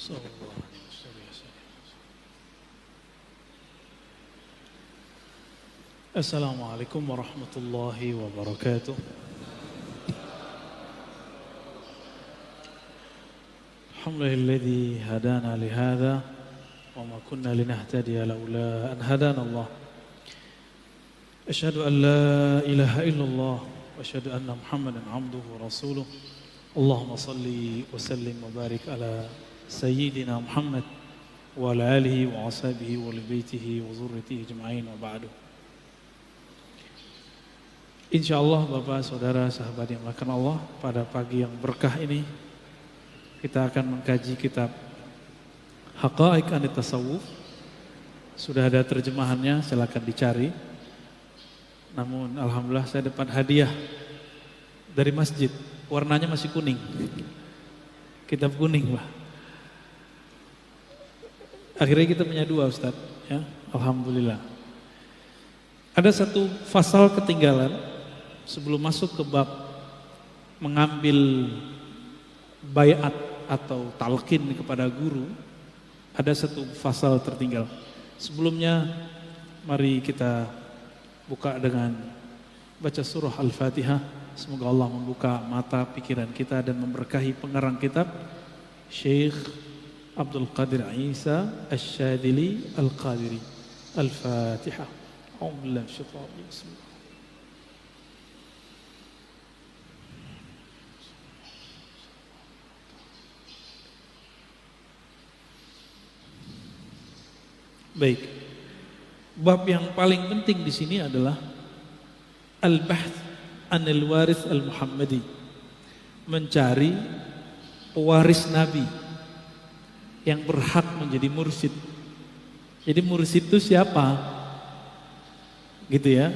Sallallahu alaihi wasallam. Assalamualaikum warahmatullahi wabarakatuh. Alhamdulillahilladzi hadana lihadza wa ma kunna linahtadiya laula an hadana Allah. Asyhadu an la ilaha illallah wa asyhadu anna Muhammadan abduhu wa rasuluh. Allahumma salli wa sallim wa barik ala Sayyidina Muhammad wa ala alihi wa ashabihi wa li baitihi wa zurriyyatihi ajma'in wa ba'du. Insyaallah Bapak, Saudara, sahabat yang dimuliakan Allah, pada pagi yang berkah ini kita akan mengkaji kitab Haqa'iq Anit Tasawuf. Sudah ada terjemahannya, silakan dicari. Namun alhamdulillah saya dapat hadiah dari masjid. Warnanya masih kuning. Kitab kuning, Pak. Akhirnya kita punya dua, Ustaz, ya. Alhamdulillah. Ada satu pasal ketinggalan sebelum masuk ke bab mengambil baiat atau talqin kepada guru. Ada satu pasal tertinggal. Sebelumnya mari kita buka dengan baca surah Al-Fatihah. Semoga Allah membuka mata pikiran kita dan memberkahi pengarang kitab Syekh Abdul Qadir Isa Asy-Syadzili Al-Qadiri. Al-Fatihah. A'udzubillahi minasyaitonir rajim. Baik. Bab yang paling penting di sini adalah al-bahth anil waris al-Muhammadi. Mencari pewaris Nabi yang berhak menjadi mursyid. Jadi mursyid itu siapa? Gitu ya.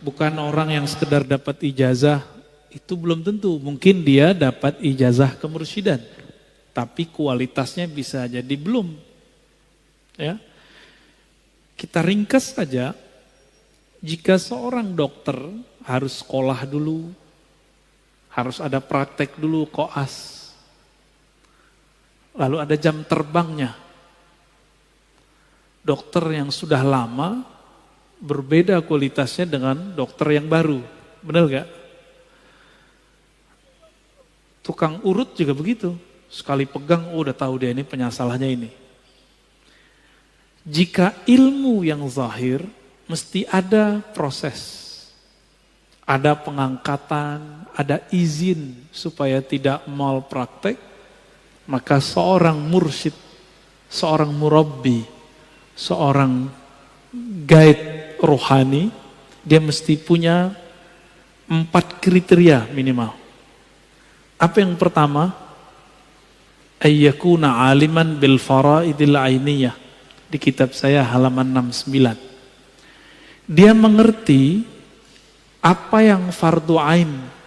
Bukan orang yang sekedar dapat ijazah, itu belum tentu. Mungkin dia dapat ijazah kemursyidhan, tapi kualitasnya bisa jadi belum. Ya. Kita ringkas saja, jika seorang dokter harus sekolah dulu, harus ada praktek dulu, koas. Lalu ada jam terbangnya. Dokter yang sudah lama berbeda kualitasnya dengan dokter yang baru. Benar gak? Tukang urut juga begitu. Sekali pegang, udah tahu dia ini penyasalahnya ini. Jika ilmu yang zahir, mesti ada proses. Ada pengangkatan, ada izin supaya tidak malpraktek. Maka seorang mursyid, seorang murabbi, seorang guide rohani, dia mesti punya 4 kriteria minimal. Apa yang pertama? Ayyakuna aliman bil faraidil ainiyah. Di kitab saya halaman 69. Dia mengerti apa yang fardu ain.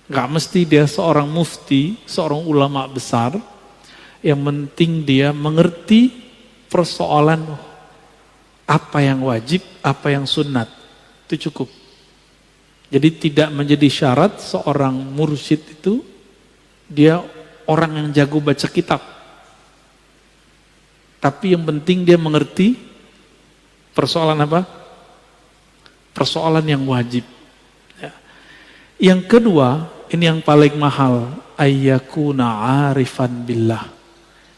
Gak mesti dia seorang mufti, seorang ulama besar. Yang penting dia mengerti persoalan apa yang wajib, apa yang sunnat. Itu cukup. Jadi tidak menjadi syarat seorang mursyid itu dia orang yang jago baca kitab. Tapi yang penting dia mengerti persoalan apa? Persoalan yang wajib. Ya. Yang kedua, ini yang paling mahal, ayyakuna arifan billah.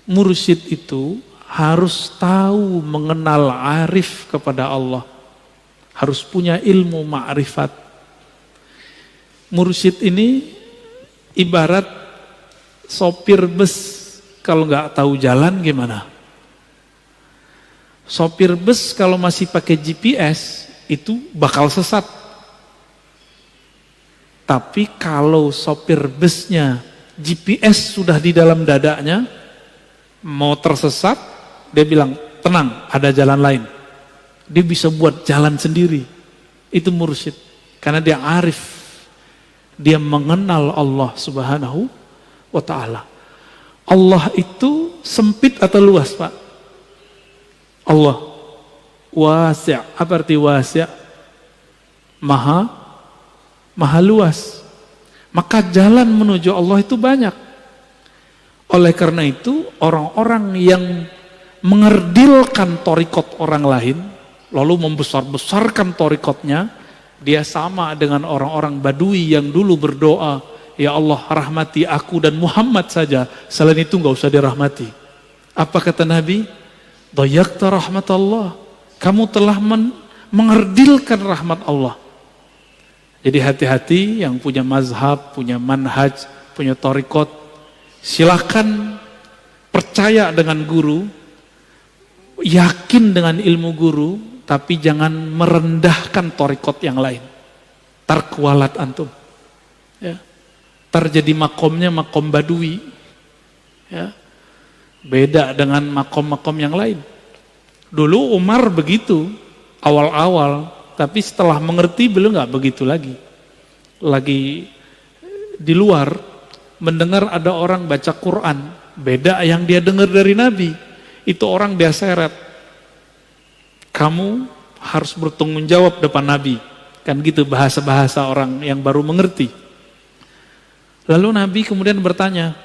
Mursyid itu harus tahu mengenal arif kepada Allah. Harus punya ilmu ma'rifat. Mursyid ini ibarat sopir bus, kalau nggak tahu jalan gimana? Sopir bus kalau masih pakai GPS itu bakal sesat. Tapi kalau sopir busnya GPS sudah di dalam dadanya, mau tersesat, dia bilang, tenang, ada jalan lain. Dia bisa buat jalan sendiri. Itu mursyid. Karena dia arif. Dia mengenal Allah Subhanahu wa ta'ala. Allah itu sempit atau luas, Pak? Allah wasi'. Apa arti wasi'? Maha luas. Maka jalan menuju Allah itu banyak. Oleh karena itu, orang-orang yang mengerdilkan torikot orang lain, lalu membesar-besarkan torikotnya, dia sama dengan orang-orang Badui yang dulu berdoa, ya Allah rahmati aku dan Muhammad saja, selain itu nggak usah dirahmati. Apa kata Nabi? Dayakta rahmat Allah, kamu telah mengerdilkan rahmat Allah. Jadi hati-hati yang punya mazhab, punya manhaj, punya torikot, silahkan percaya dengan guru, yakin dengan ilmu guru, tapi jangan merendahkan torikot yang lain. Tarkualat antum. Ya. Terjadi makomnya makom Badui. Ya. Beda dengan makom-makom yang lain. Dulu Umar begitu, awal-awal, tapi setelah mengerti beliau nggak begitu lagi. Lagi di luar, mendengar ada orang baca Quran, beda yang dia dengar dari Nabi. Itu orang dia seret. Kamu harus bertanggung jawab depan Nabi. Kan gitu bahasa-bahasa orang yang baru mengerti. Lalu Nabi kemudian bertanya,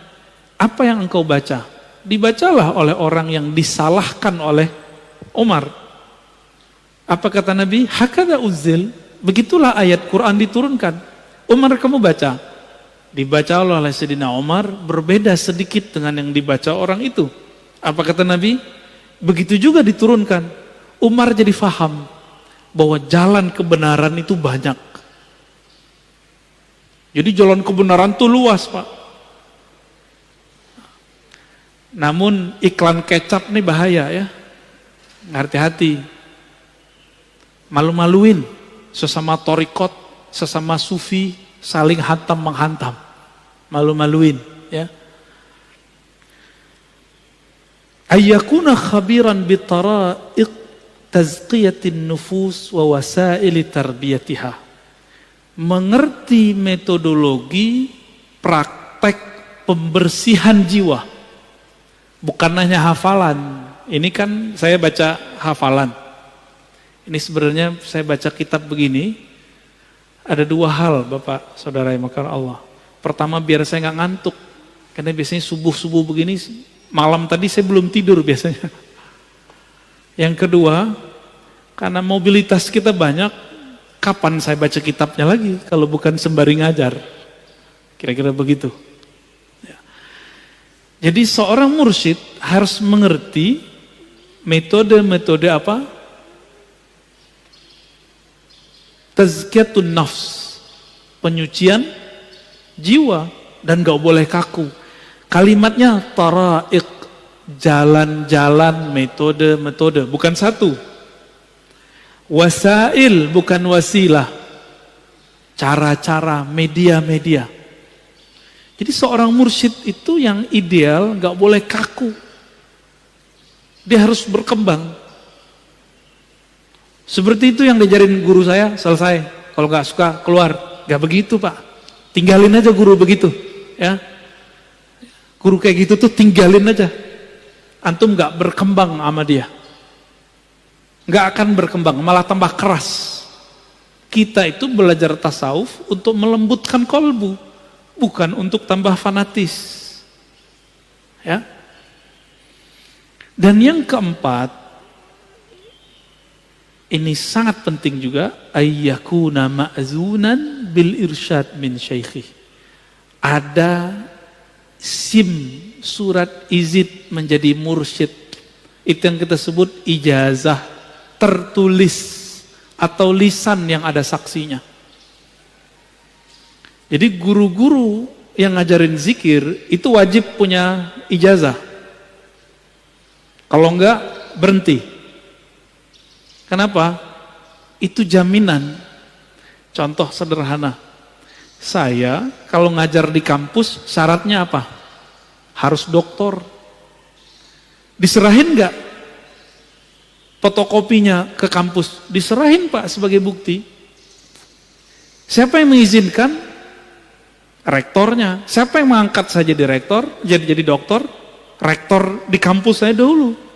apa yang engkau baca? Dibacalah oleh orang yang disalahkan oleh Umar. Apa kata Nabi? Hakadha uzil, begitulah ayat Quran diturunkan. Umar kamu baca. Dibaca oleh Sayyidina Umar berbeda sedikit dengan yang dibaca orang itu. Apa kata Nabi? Begitu juga diturunkan. Umar jadi faham bahwa jalan kebenaran itu banyak. Jadi jalan kebenaran itu luas, Pak. Namun iklan kecap nih bahaya ya. Hati-hati. Malu-maluin sesama torikot, sesama sufi, saling hantam menghantam. Malu-maluin ya. Ayyakuna khabiran bitara'iq tazqiyatin nufus wa wasaili tarbiyatiha. Mengerti metodologi praktek pembersihan jiwa. Bukan hanya hafalan. Ini kan saya baca hafalan. Ini sebenarnya saya baca kitab begini. Ada dua hal Bapak, Saudara yang makan Allah. Pertama biar saya nggak ngantuk. Karena biasanya subuh-subuh begini, malam tadi saya belum tidur biasanya. Yang kedua, karena mobilitas kita banyak, kapan saya baca kitabnya lagi kalau bukan sembari ngajar? Kira-kira begitu. Ya. Jadi seorang mursyid harus mengerti metode-metode apa? Tazkiyatun nafs, penyucian jiwa, dan gak boleh kaku. Kalimatnya tara'iq, jalan-jalan, metode-metode, bukan satu. Wasail, bukan wasilah, cara-cara, media-media. Jadi seorang mursyid itu yang ideal gak boleh kaku. Dia harus berkembang. Seperti itu yang diajarin guru saya, selesai. Kalau nggak suka keluar, nggak begitu Pak. Tinggalin aja guru begitu, ya. Guru kayak gitu tuh tinggalin aja. Antum nggak berkembang sama dia, nggak akan berkembang, malah tambah keras. Kita itu belajar tasawuf untuk melembutkan kolbu, bukan untuk tambah fanatis, ya. Dan yang keempat. Ini sangat penting juga, ayyakuna ma'zunan bil irsyad min syaikhi. Ada SIM, surat izin menjadi mursyid. Itu yang kita sebut ijazah tertulis atau lisan yang ada saksinya. Jadi guru-guru yang ngajarin zikir itu wajib punya ijazah. Kalau enggak berhenti. Kenapa? Itu jaminan. Contoh sederhana. Saya kalau ngajar di kampus syaratnya apa? Harus doktor. Diserahin nggak fotokopinya ke kampus? Diserahin Pak sebagai bukti. Siapa yang mengizinkan? Rektornya. Siapa yang mengangkat saya jadi rektor? Jadi doktor? Rektor di kampus saya dahulu.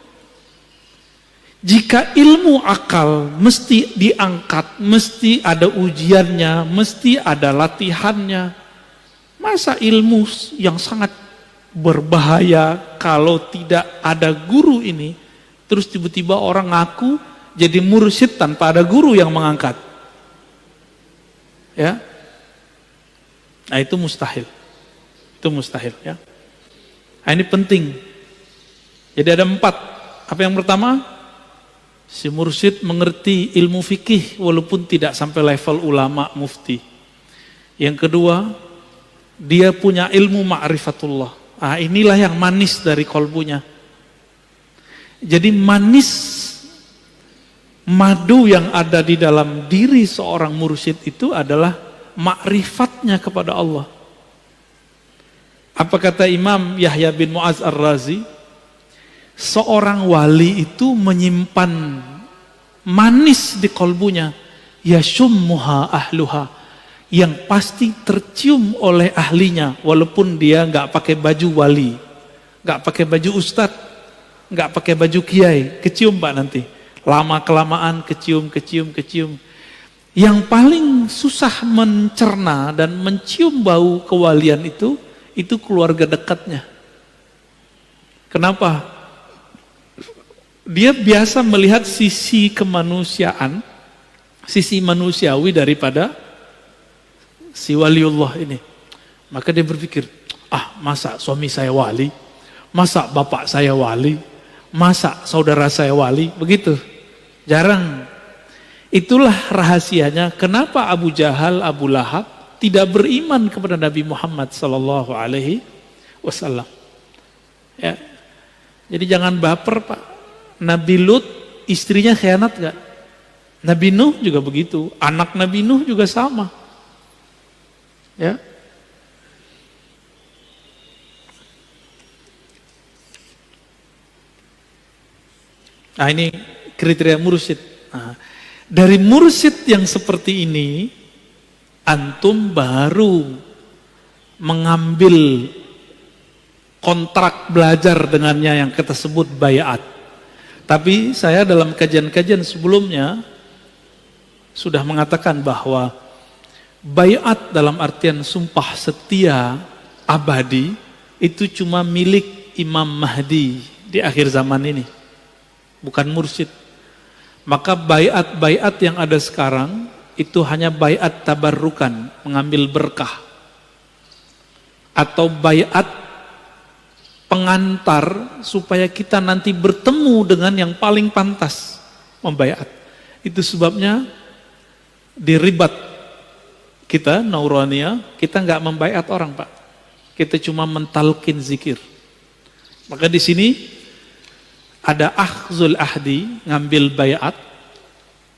Jika ilmu akal mesti diangkat, mesti ada ujiannya, mesti ada latihannya. Masa ilmu yang sangat berbahaya kalau tidak ada guru ini, terus tiba-tiba orang ngaku jadi mursyid tanpa ada guru yang mengangkat. Ya. Nah, itu mustahil. Itu mustahil, ya. Nah, ini penting. Jadi ada 4. Apa yang pertama? Si mursyid mengerti ilmu fikih walaupun tidak sampai level ulama mufti. Yang kedua, dia punya ilmu ma'rifatullah. Ah, inilah yang manis dari kolbunya. Jadi manis madu yang ada di dalam diri seorang mursyid itu adalah ma'rifatnya kepada Allah. Apa kata Imam Yahya bin Mu'az Ar-Razi? Seorang wali itu menyimpan manis di kolbunya, yashummuha ahluha, yang pasti tercium oleh ahlinya, walaupun dia nggak pakai baju wali, nggak pakai baju ustadz, nggak pakai baju kiai, kecium Pak nanti. Lama kelamaan kecium. Yang paling susah mencerna dan mencium bau kewalian itu keluarga dekatnya. Kenapa? Dia biasa melihat sisi kemanusiaan, sisi manusiawi daripada si waliullah ini. Maka dia berpikir, masa suami saya wali? Masa bapak saya wali? Masa saudara saya wali? Begitu. Jarang. Itulah rahasianya kenapa Abu Jahal, Abu Lahab tidak beriman kepada Nabi Muhammad sallallahu alaihi wasallam. Ya. Jadi jangan baper, Pak. Nabi Lut istrinya khianat gak? Nabi Nuh juga begitu. Anak Nabi Nuh juga sama. Ya. Nah, ini kriteria mursyid. Nah, dari mursyid yang seperti ini, antum baru mengambil kontrak belajar dengannya yang kita sebut bayat. Tapi saya dalam kajian-kajian sebelumnya sudah mengatakan bahwa bayat dalam artian sumpah setia abadi itu cuma milik Imam Mahdi di akhir zaman ini, bukan mursyid. Maka bayat-bayat yang ada sekarang itu hanya bayat tabarrukan, mengambil berkah, atau bayat pengantar supaya kita nanti bertemu dengan yang paling pantas membayat. Itu sebabnya di ribat kita Nauraniyah, kita nggak membayat orang, Pak. Kita cuma mentalkin zikir. Maka di sini ada akhzul ahdi, ngambil bayat.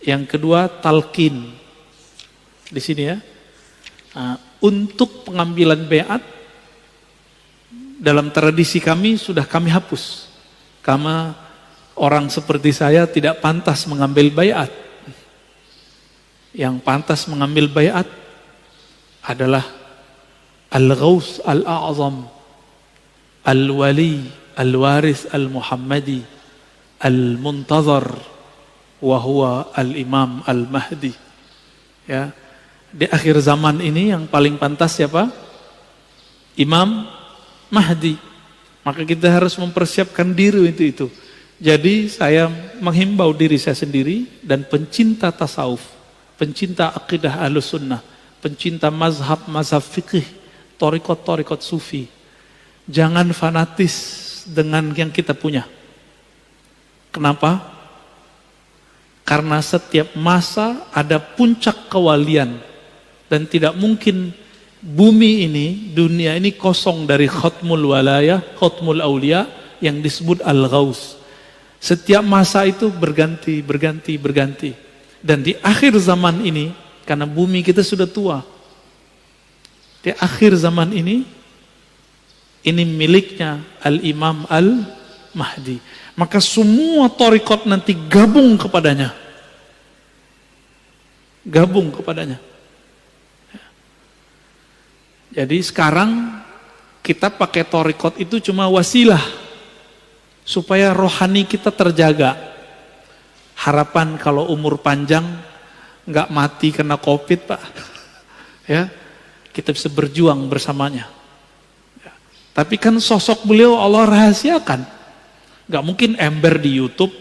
Yang kedua talqin. Di sini ya. Nah, untuk pengambilan bayat dalam tradisi kami sudah kami hapus. Karena orang seperti saya tidak pantas mengambil bayat. Yang pantas mengambil bayat adalah Al-Ghaus Al-A'zam, Al-Wali, Al-Waris Al-Muhammadi, Al-Muntazar, wa huwa Al-Imam Al-Mahdi. Ya. Di akhir zaman ini yang paling pantas siapa? Imam Mahdi. Maka kita harus mempersiapkan diri itu. Jadi saya menghimbau diri saya sendiri dan pencinta tasawuf, pencinta akidah Ahlus Sunnah, pencinta mazhab fikih, thariqat sufi. Jangan fanatis dengan yang kita punya. Kenapa? Karena setiap masa ada puncak kewalian dan tidak mungkin bumi ini, dunia ini kosong dari khutmul walayah, khutmul awliya yang disebut al-ghaus. Setiap masa itu berganti. Dan di akhir zaman ini, karena bumi kita sudah tua, di akhir zaman ini miliknya Al-Imam Al-Mahdi. Maka semua thariqat nanti gabung kepadanya. Jadi sekarang kita pakai thariqat itu cuma wasilah supaya rohani kita terjaga. Harapan kalau umur panjang nggak mati kena COVID, Pak. Ya, kita bisa berjuang bersamanya. Ya. Tapi kan sosok beliau Allah rahasiakan. Gak mungkin ember di YouTube.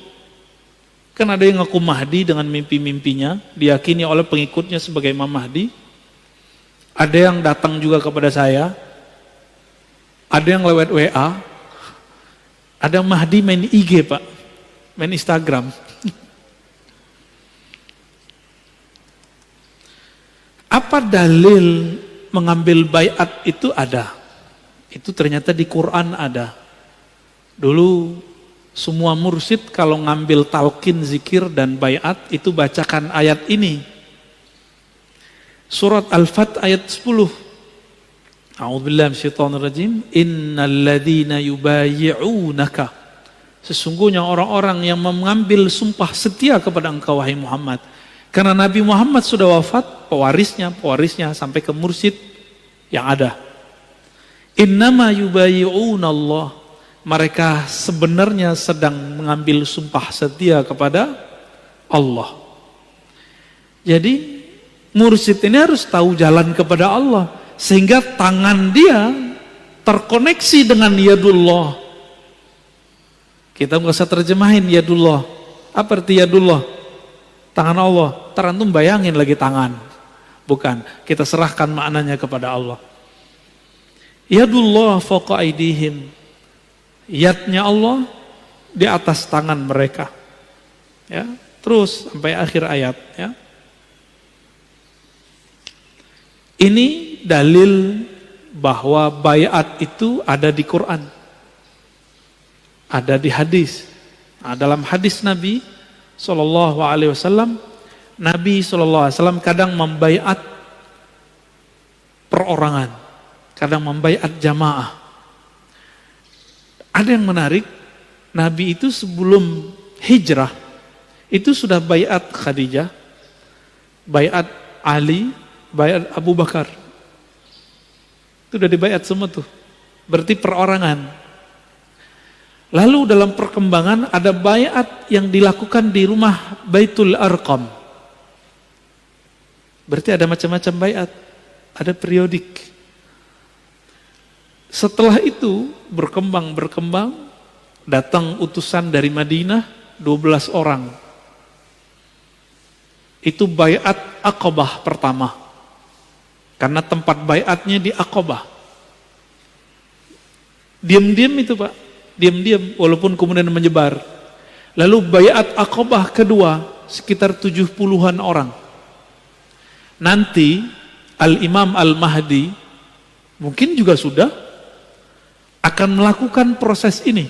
Kan ada yang ngaku Mahdi dengan mimpi-mimpinya, diyakini oleh pengikutnya sebagai Imam Mahdi. Ada yang datang juga kepada saya. Ada yang lewat WA. Ada Mahdi main IG, Pak. Main Instagram. Apa dalil mengambil baiat itu ada? Itu ternyata di Quran ada. Dulu semua mursyid kalau ngambil talqin zikir dan baiat itu bacakan ayat ini. Surat Al-Fat ayat 10. A'udzubillahi minasyaitonirrajim. Innal ladzina yubayyi'unaka. Sesungguhnya orang-orang yang mengambil sumpah setia kepada engkau wahai Muhammad. Karena Nabi Muhammad sudah wafat, pewarisnya sampai ke mursyid yang ada. Innama yubayyi'una Allah. Mereka sebenarnya sedang mengambil sumpah setia kepada Allah. Jadi mursyid ini harus tahu jalan kepada Allah, sehingga tangan dia terkoneksi dengan yadullah. Kita nggak usah terjemahin yadullah. Apa arti yadullah? Tangan Allah. Terantum bayangin lagi tangan. Bukan, kita serahkan maknanya kepada Allah. Yadullah fawqa aydihim. Yadnya Allah di atas tangan mereka. Ya, terus sampai akhir ayat, ya. Ini dalil bahwa baiat itu ada di Quran. Ada di hadis. Nah, dalam hadis Nabi SAW, Nabi SAW kadang membaiat perorangan, kadang membaiat jamaah. Ada yang menarik, Nabi itu sebelum hijrah, itu sudah baiat Khadijah, baiat Ali, baiat Abu Bakar. Itu udah dibaiat semua tuh. Berarti perorangan. Lalu dalam perkembangan ada baiat yang dilakukan di rumah Baitul Arqam. Berarti ada macam-macam baiat, ada periodik. Setelah itu berkembang, datang utusan dari Madinah 12 orang. Itu baiat Aqabah pertama. Karena tempat baiatnya di Aqabah. Diam-diam itu Pak, diam-diam walaupun kemudian menyebar. Lalu baiat Aqabah kedua sekitar 70-an orang. Nanti Al-Imam Al-Mahdi mungkin juga sudah akan melakukan proses ini.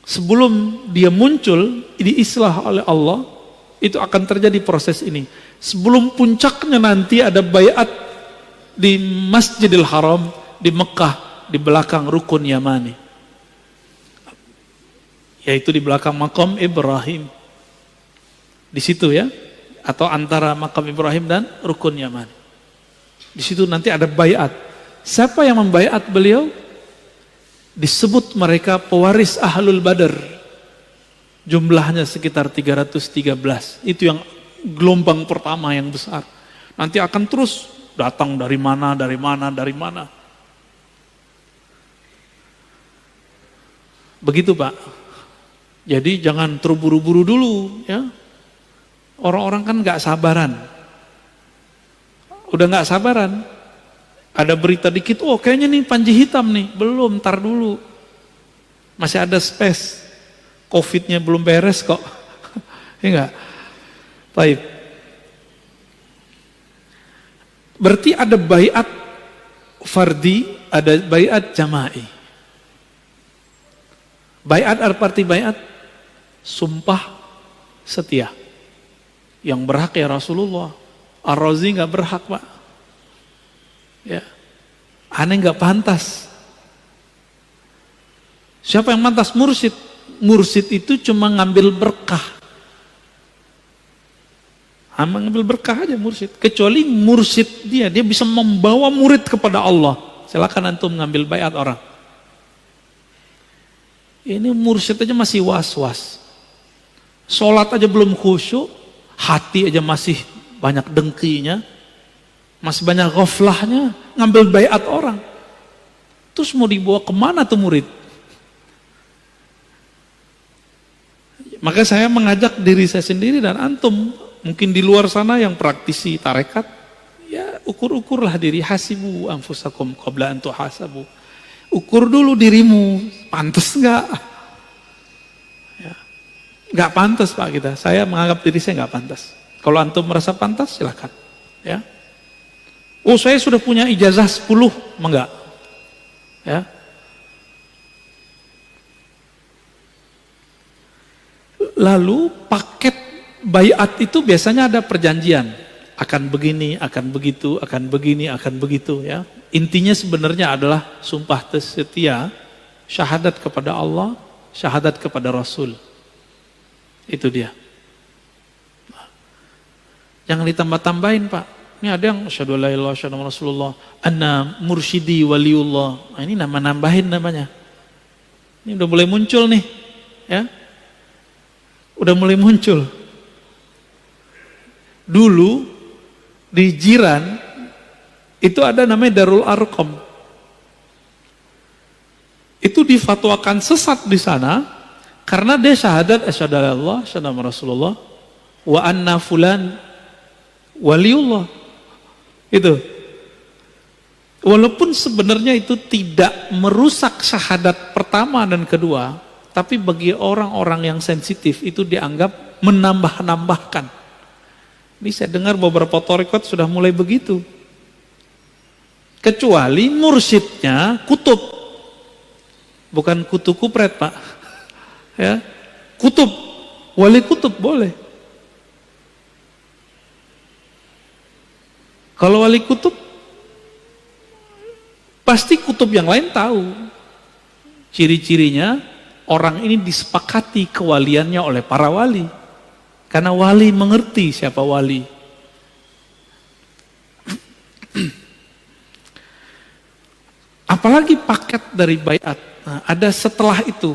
Sebelum dia muncul, diislah oleh Allah, itu akan terjadi proses ini. Sebelum puncaknya nanti ada baiat di Masjidil Haram, di Mekah, di belakang Rukun Yamani. Yaitu di belakang makam Ibrahim. Di situ ya, atau antara makam Ibrahim dan Rukun Yamani. Di situ nanti ada baiat. Siapa yang membaiat beliau? Disebut mereka pewaris Ahlul Badar. Jumlahnya sekitar 313. Itu yang gelombang pertama yang besar. Nanti akan terus datang dari mana. Begitu Pak. Jadi jangan terburu-buru dulu ya. Orang-orang kan gak sabaran. Udah gak sabaran. Ada berita dikit, oh kayaknya nih Panji Hitam nih. Belum, ntar dulu. Masih ada space. Covid-nya belum beres kok. Ya enggak? Baik. Berarti ada baiat fardi, ada baiat jama'i. Baiat arti baiat sumpah setia. Yang berhak ya Rasulullah. Ar-Razi enggak berhak, Pak. Ya, aneh nggak pantas. Siapa yang pantas? Mursyid. Mursyid itu cuma ngambil berkah. Ngambil berkah aja mursyid. Kecuali mursyid dia bisa membawa murid kepada Allah. Silakan antum ngambil baiat orang. Ini mursyid aja masih was-was. Sholat aja belum khusyuk, hati aja masih banyak dengkinya. Masih banyak ghaflahnya, ngambil baiat orang. Terus mau dibawa kemana tuh murid? Maka saya mengajak diri saya sendiri dan antum, mungkin di luar sana yang praktisi tarekat, ya ukur-ukurlah diri, hasibu anfusakum qabla an tuhasabu. Ukur dulu dirimu, pantas enggak? Ya. Enggak pantas Pak kita. Saya menganggap diri saya enggak pantas. Kalau antum merasa pantas, silakan. Ya. Oh, saya sudah punya ijazah 10, enggak? Ya. Lalu paket baiat itu biasanya ada perjanjian, akan begini, akan begitu, akan begini, akan begitu ya. Intinya sebenarnya adalah sumpah setia, syahadat kepada Allah, syahadat kepada Rasul. Itu dia. Jangan ditambah-tambahin Pak. Ini ada yang asyhadu alla ilaha illallah Rasulullah, anna mursyidi waliullah. Nah, ini nambahin namanya. Ini udah mulai muncul nih, ya. Udah mulai muncul. Dulu di Jiran itu ada namanya Darul Arqam. Itu difatwakan sesat di sana karena dia syahadat asyhadu alla ilaha illallah Rasulullah wa anna fulan waliullah. Itu. Walaupun sebenarnya itu tidak merusak syahadat pertama dan kedua, tapi bagi orang-orang yang sensitif itu dianggap menambah-nambahkan. Ini saya dengar beberapa thariqat sudah mulai begitu. Kecuali mursyidnya kutub. Bukan kutu kupret Pak. Ya. Kutub. Wali kutub boleh. Kalau wali kutub, pasti kutub yang lain tahu. Ciri-cirinya, orang ini disepakati kewaliannya oleh para wali. Karena wali mengerti siapa wali. Apalagi paket dari baiat. Nah, ada setelah itu,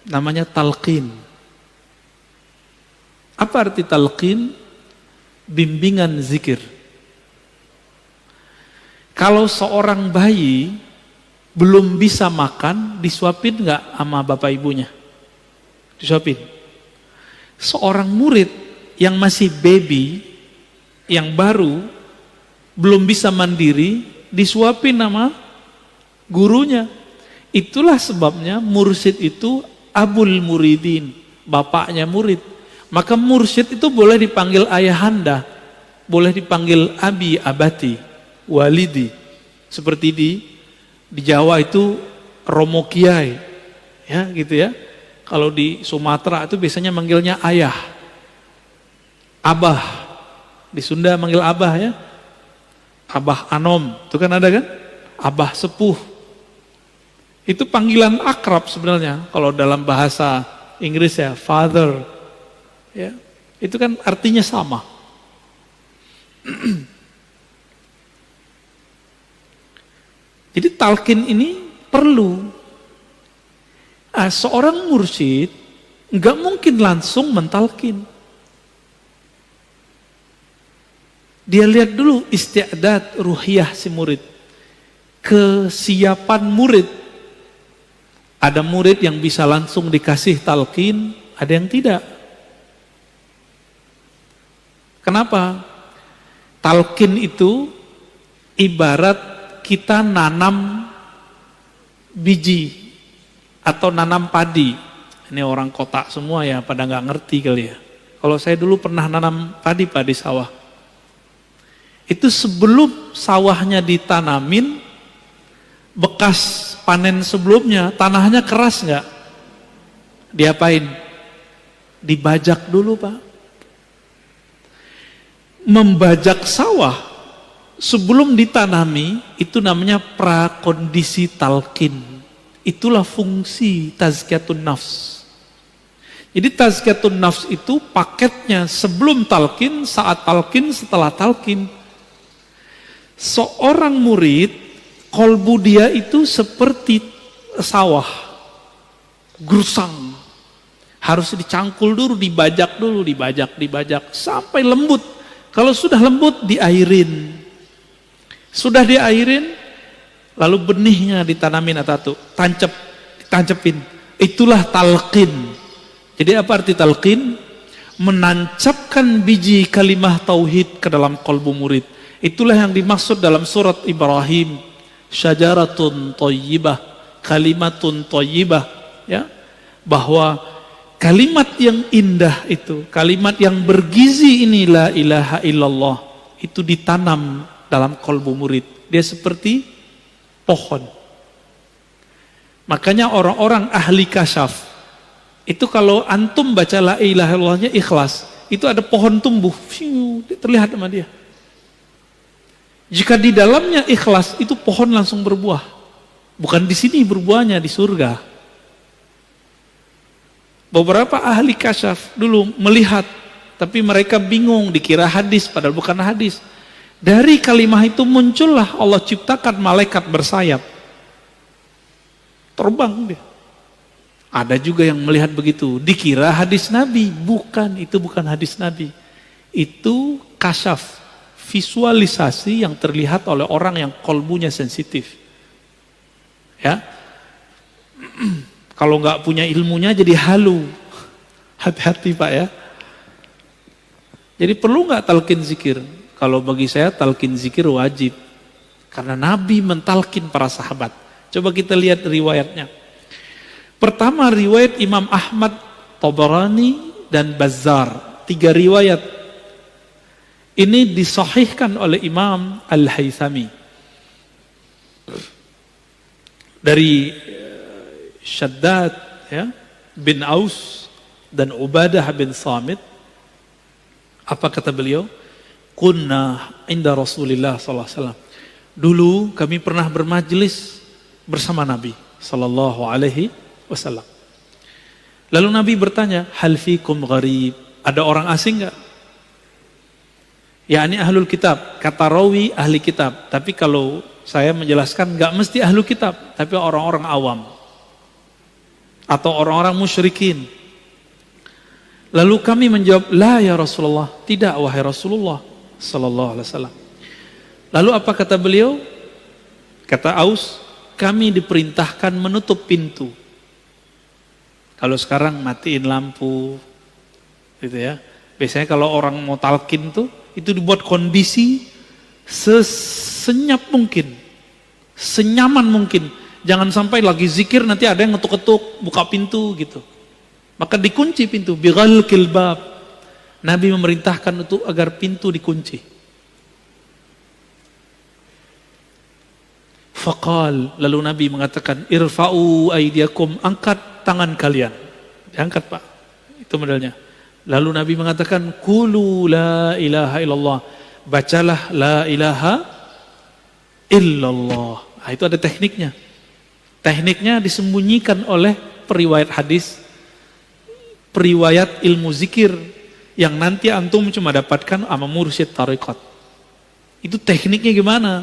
namanya talqin. Apa arti talqin? Bimbingan zikir. Kalau seorang bayi belum bisa makan, disuapin nggak sama bapak ibunya? Disuapin. Seorang murid yang masih baby, yang baru, belum bisa mandiri, disuapin sama gurunya. Itulah sebabnya mursyid itu abul muridin, bapaknya murid. Maka mursyid itu boleh dipanggil ayahanda, boleh dipanggil abi, abati, walidi. Seperti di Jawa itu Romo Kiai, ya gitu ya. Kalau di Sumatera itu biasanya manggilnya ayah, abah. Di Sunda manggil abah ya, abah anom, itu kan ada kan, abah sepuh. Itu panggilan akrab sebenarnya. Kalau dalam bahasa Inggris ya, father, ya itu kan artinya sama. Jadi talqin ini perlu. Seorang mursyid nggak mungkin langsung mentalkin. Dia lihat dulu istiadat ruhiyah si murid, kesiapan murid. Ada murid yang bisa langsung dikasih talqin, ada yang tidak. Kenapa? Talqin itu ibarat kita nanam biji atau nanam padi. Ini orang kota semua ya, pada nggak ngerti kali ya. Kalau saya dulu pernah nanam padi sawah. Itu sebelum sawahnya ditanamin, bekas panen sebelumnya, tanahnya keras nggak? Diapain? Dibajak dulu Pak. Membajak sawah sebelum ditanami, itu namanya prakondisi talqin. Itulah fungsi tazkiyatun nafs. Jadi tazkiyatun nafs itu paketnya sebelum talqin, saat talqin, setelah talqin. Seorang murid, kolbu dia itu seperti sawah, gersang. Harus dicangkul dulu, dibajak dulu, dibajak, sampai lembut. Kalau sudah lembut, diairin. Sudah diairin, lalu benihnya ditanamin atau tancepin. Itulah talqin. Jadi apa arti talqin? Menancapkan biji kalimah tauhid ke dalam kalbu murid. Itulah yang dimaksud dalam surat Ibrahim, syajaratun thayyibah, kalimatun thayyibah, ya. Bahwa kalimat yang indah itu, kalimat yang bergizi ini la ilaha illallah, itu ditanam dalam kalbu murid. Dia seperti pohon. Makanya orang-orang ahli kasyaf itu kalau antum baca la ilaha illallahnya ikhlas, itu ada pohon tumbuh, terlihat sama dia. Jika di dalamnya ikhlas, itu pohon langsung berbuah. Bukan di sini berbuahnya, di surga. Beberapa ahli kasyaf dulu melihat, tapi mereka bingung, dikira hadis, padahal bukan hadis. Dari kalimah itu muncullah Allah ciptakan malaikat bersayap. Terbang dia. Ada juga yang melihat begitu, dikira hadis Nabi. Bukan, itu bukan hadis Nabi. Itu kasyaf, visualisasi yang terlihat oleh orang yang kolbunya sensitif. Ya, kalau nggak punya ilmunya jadi halu. Hati-hati Pak ya. Jadi perlu nggak talqin zikir? Kalau bagi saya talqin zikir wajib. Karena Nabi mentalkin para sahabat. Coba kita lihat riwayatnya. Pertama riwayat Imam Ahmad, Tabarani, dan Bazzar. 3 riwayat. Ini disahihkan oleh Imam Al-Haythami. Dari Shaddad ya, bin Aus dan Ubadah bin Samit. Apa kata beliau? Kunna inda Rasulillah sallallahu alaihi wasallam. Dulu kami pernah bermajlis bersama Nabi sallallahu alaihi wasallam. Lalu Nabi bertanya, hal fikum gharib? Ada orang asing enggak? Ya, ini ahlul kitab. Kata rawi ahli kitab. Tapi kalau saya menjelaskan enggak mesti ahlul kitab, tapi orang-orang awam atau orang-orang musyrikin. Lalu kami menjawab, la ya Rasulullah, tidak wahai Rasulullah sallallahu alaihi wasallam. Lalu apa kata beliau? Kata Aus, kami diperintahkan menutup pintu. Kalau sekarang matiin lampu, gitu ya. Biasanya kalau orang mau talqin tuh, itu dibuat kondisi sesenyap mungkin, senyaman mungkin. Jangan sampai lagi zikir nanti ada yang ngetuk-ketuk, buka pintu gitu. Maka dikunci pintu, bighalqil bab. Nabi memerintahkan itu agar pintu dikunci. Faqal, lalu Nabi mengatakan, irfa'u aydiyakum, angkat tangan kalian. Diangkat Pak, itu modelnya. Lalu Nabi mengatakan, qulu la ilaha illallah, bacalah la ilaha illallah. Nah, itu ada tekniknya. Tekniknya disembunyikan oleh periwayat hadis, periwayat ilmu zikir, yang nanti antum cuma dapatkan sama mursyid tariqat. Itu tekniknya gimana?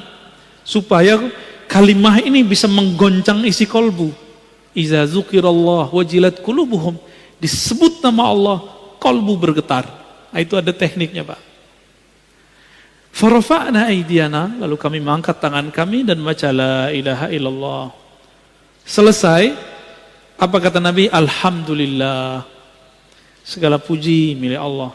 Supaya kalimah ini bisa menggoncang isi kolbu. Iza zukirallah wajilat qulubuhum, disebut nama Allah, kolbu bergetar. Nah, itu ada tekniknya Pak. Farafa'na aydiyana, lalu kami mengangkat tangan kami dan baca la ilaha illallah. Selesai, apa kata Nabi? Alhamdulillah, segala puji milik Allah.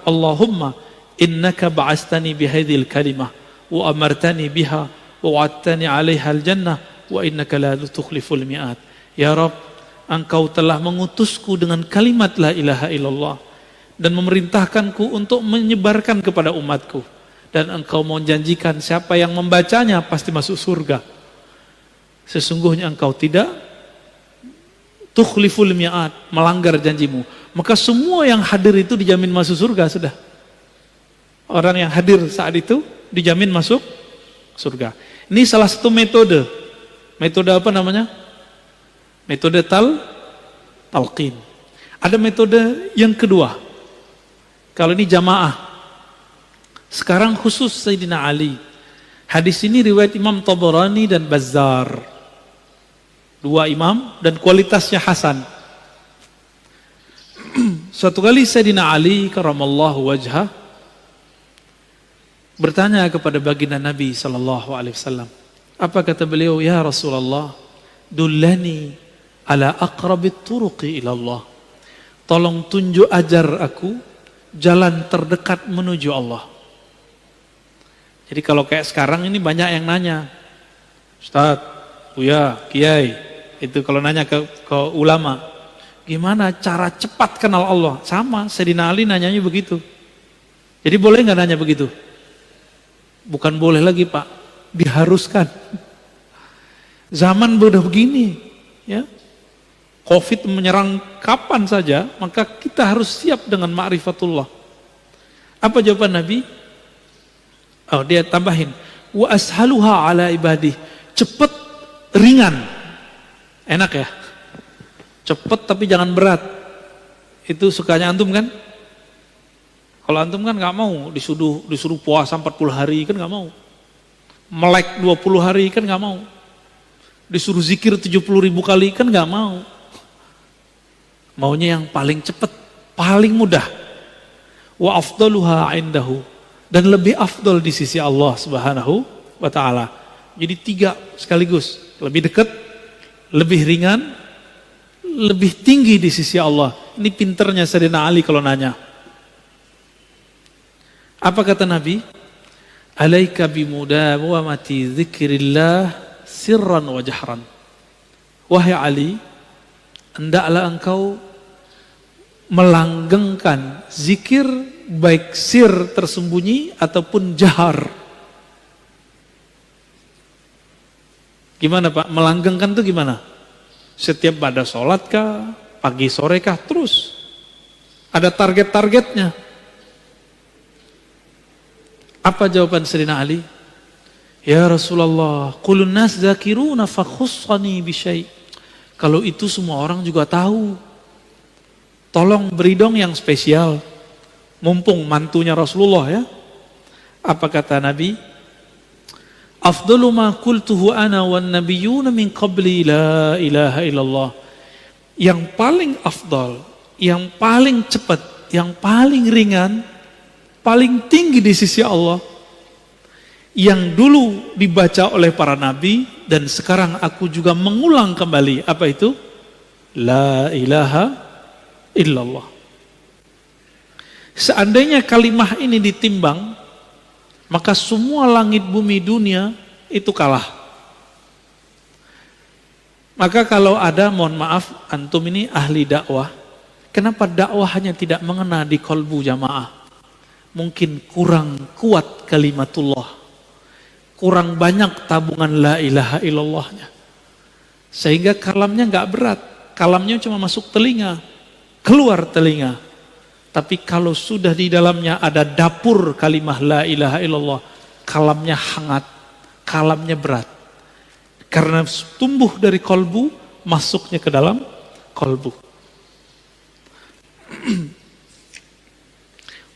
Allahumma innaka ba'astani bihadhil kalimah wa amartani biha wa wa'adtani 'alaiha al-jannah wa innaka la tukhliful mi'at. Ya Rabb, engkau telah mengutusku dengan kalimat la ilaha illallah dan memerintahkanku untuk menyebarkan kepada umatku, dan engkau mau janjikan siapa yang membacanya pasti masuk surga. Sesungguhnya engkau tidak tukhliful mi'at, melanggar janjimu. Maka semua yang hadir itu dijamin masuk surga sudah. Orang yang hadir saat itu dijamin masuk surga. Ini salah satu metode. Metode apa namanya? Metode talqin. Ada metode yang kedua. Kalau ini jamaah. Sekarang khusus Sayyidina Ali. Hadis ini riwayat Imam Tabarani dan Bazzar. 2 imam dan kualitasnya hasan. Suatu kali Sayyidina Ali karamallahu wajhah bertanya kepada baginda Nabi sallallahu alaihi wasallam, Apa kata beliau? Ya Rasulullah, dullani ala aqrabit turuqi ilallah. Tolong tunjuk ajar aku jalan terdekat menuju Allah. Jadi kalau kayak sekarang ini banyak yang nanya, Ustaz, Buya, Kiai, itu kalau nanya ke ulama, gimana cara cepat kenal Allah? Sama, Sayyidina Ali nanyanya begitu. Jadi boleh nggak nanya begitu? Bukan boleh lagi Pak, diharuskan. Zaman udah begini, ya. Covid menyerang kapan saja, maka kita harus siap dengan ma'rifatullah. Apa jawaban Nabi? Oh, dia tambahin, wa ashaluha ala ibadih. Cepet, ringan. Enak ya? Cepet tapi jangan berat. Itu sukanya antum kan? Kalau antum kan nggak mau disuruh puasa 40 hari kan nggak mau. Melek 20 hari kan nggak mau. Disuruh zikir 70.000 kali kan nggak mau. Maunya yang paling cepat, paling mudah. Wa afdaluha indahu, dan lebih afdal di sisi Allah Subhanahu wa taala. Jadi 3 sekaligus, lebih dekat, lebih ringan, lebih tinggi di sisi Allah. Ini pinternya Sayyidina Ali kalau nanya. Apa kata Nabi? Alaika bimudawamati dzikrillah sirran wa jahran. Wahai Ali, hendaklah engkau melanggengkan zikir baik sir tersembunyi ataupun jahar. Gimana Pak? Melanggengkan itu gimana? Setiap pada sholat kah? Pagi sore kah? Terus ada target-targetnya. Apa jawaban Sayyidina Ali? Ya Rasulullah, qulun nas zakiruna fa khussani bi syai'. Kalau itu semua orang juga tahu. Tolong beri dong yang spesial. Mumpung mantunya Rasulullah ya. Apa kata Nabi? Afdalu ma qultuhu ana wan nabiyyuna min qabli la ilaha illallah. Yang paling afdal, yang paling cepat, yang paling ringan, paling tinggi di sisi Allah, yang dulu dibaca oleh para nabi dan sekarang aku juga mengulang kembali. Apa itu? La ilaha illallah. Seandainya kalimah ini ditimbang, maka semua langit bumi dunia itu kalah. Maka kalau ada, mohon maaf, antum ini ahli dakwah, kenapa dakwah hanya tidak mengena di kolbu jamaah? Mungkin kurang kuat kalimatullah, kurang banyak tabungan la ilaha illallahnya, sehingga kalamnya nggak berat, kalamnya cuma masuk telinga, keluar telinga. Tapi kalau sudah di dalamnya ada dapur kalimah la ilaha illallah, kalamnya hangat, kalamnya berat. Karena tumbuh dari kolbu, masuknya ke dalam kolbu.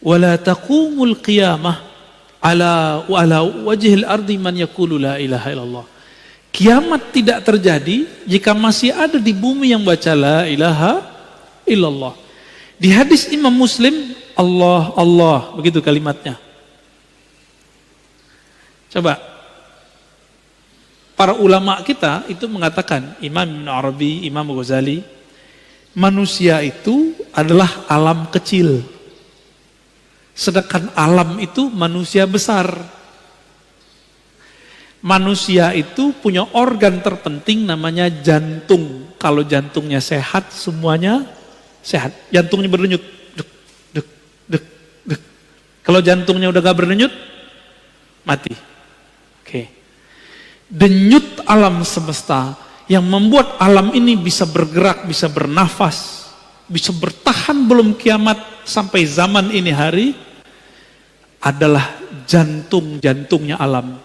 Wala taqumul qiyamah ala wajhil ardi man yaqulu la ilaha illallah. Kiamat tidak terjadi jika masih ada di bumi yang baca la ilaha illallah. Di hadis Imam Muslim, Allah, Allah, begitu kalimatnya. Coba, para ulama kita itu mengatakan, Imam Ibn Arabi, Imam Ghazali, manusia itu adalah alam kecil. Sedangkan alam itu manusia besar. Manusia itu punya organ terpenting namanya jantung. Kalau jantungnya sehat, semuanya sehat. Jantungnya berdenyut, dek, dek, dek, dek. Kalau jantungnya udah gak berdenyut, mati. Oke. Denyut alam semesta yang membuat alam ini bisa bergerak, bisa bernafas, bisa bertahan belum kiamat sampai zaman ini hari adalah jantung-jantungnya alam.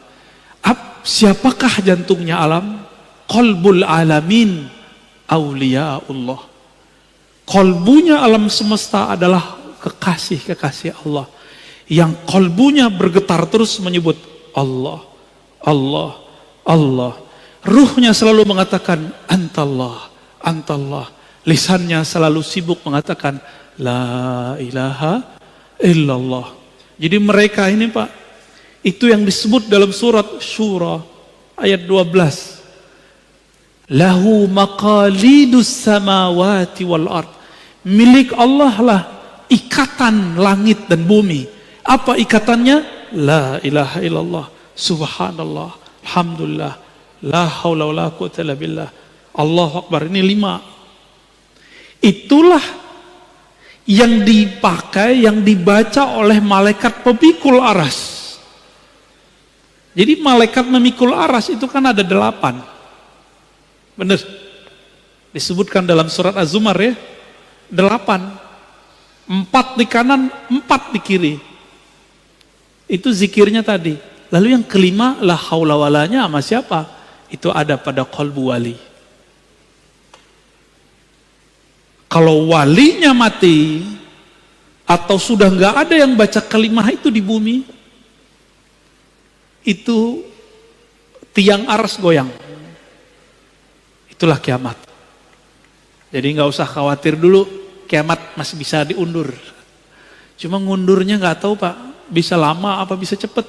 Siapakah jantungnya alam? Qalbul alamin auliyaullah. Kolbunya alam semesta adalah kekasih-kekasih Allah. Yang kolbunya bergetar terus menyebut Allah, Allah, Allah. Ruhnya selalu mengatakan Antallah, Antallah. Lisannya selalu sibuk mengatakan La ilaha illallah. Jadi mereka ini Pak, itu yang disebut dalam surat Syura, ayat 12. Lahu maqalidus samawati wal ard. Milik Allah lah ikatan langit dan bumi. Apa ikatannya? La ilaha illallah, subhanallah, alhamdulillah, la haula wala quwwata illa billah, Allahu akbar. Ini 5. Itulah yang dipakai, yang dibaca oleh malaikat pemikul aras. Jadi malaikat memikul aras itu kan ada 8. Benar. Disebutkan dalam surat Az-Zumar ya. 8. 4 di kanan, 4 di kiri. Itu zikirnya tadi. Lalu yang kelima, la haula walanya sama siapa? Itu ada pada qalbu wali. Kalau walinya mati, atau sudah nggak ada yang baca kalimah itu di bumi, itu tiang aras goyang. Itulah kiamat. Jadi nggak usah khawatir dulu, kiamat masih bisa diundur. Cuma ngundurnya nggak tahu Pak, bisa lama apa bisa cepet.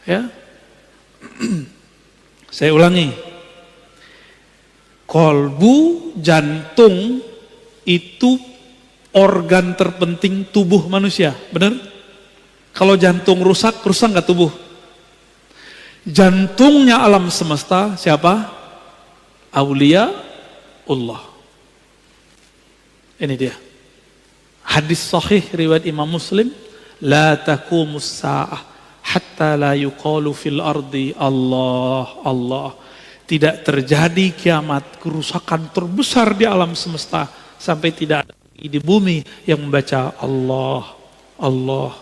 Ya, saya ulangi. Kolbu, jantung itu organ terpenting tubuh manusia, benar? Kalau jantung rusak, rusak nggak tubuh? Jantungnya alam semesta siapa? Aulia Allah. Ini dia. Hadis sahih riwayat Imam Muslim, la taqumus sa'ah hatta la yuqalu fil ardi Allah Allah. Tidak terjadi kiamat, kerusakan terbesar di alam semesta sampai tidak ada di bumi yang membaca Allah Allah.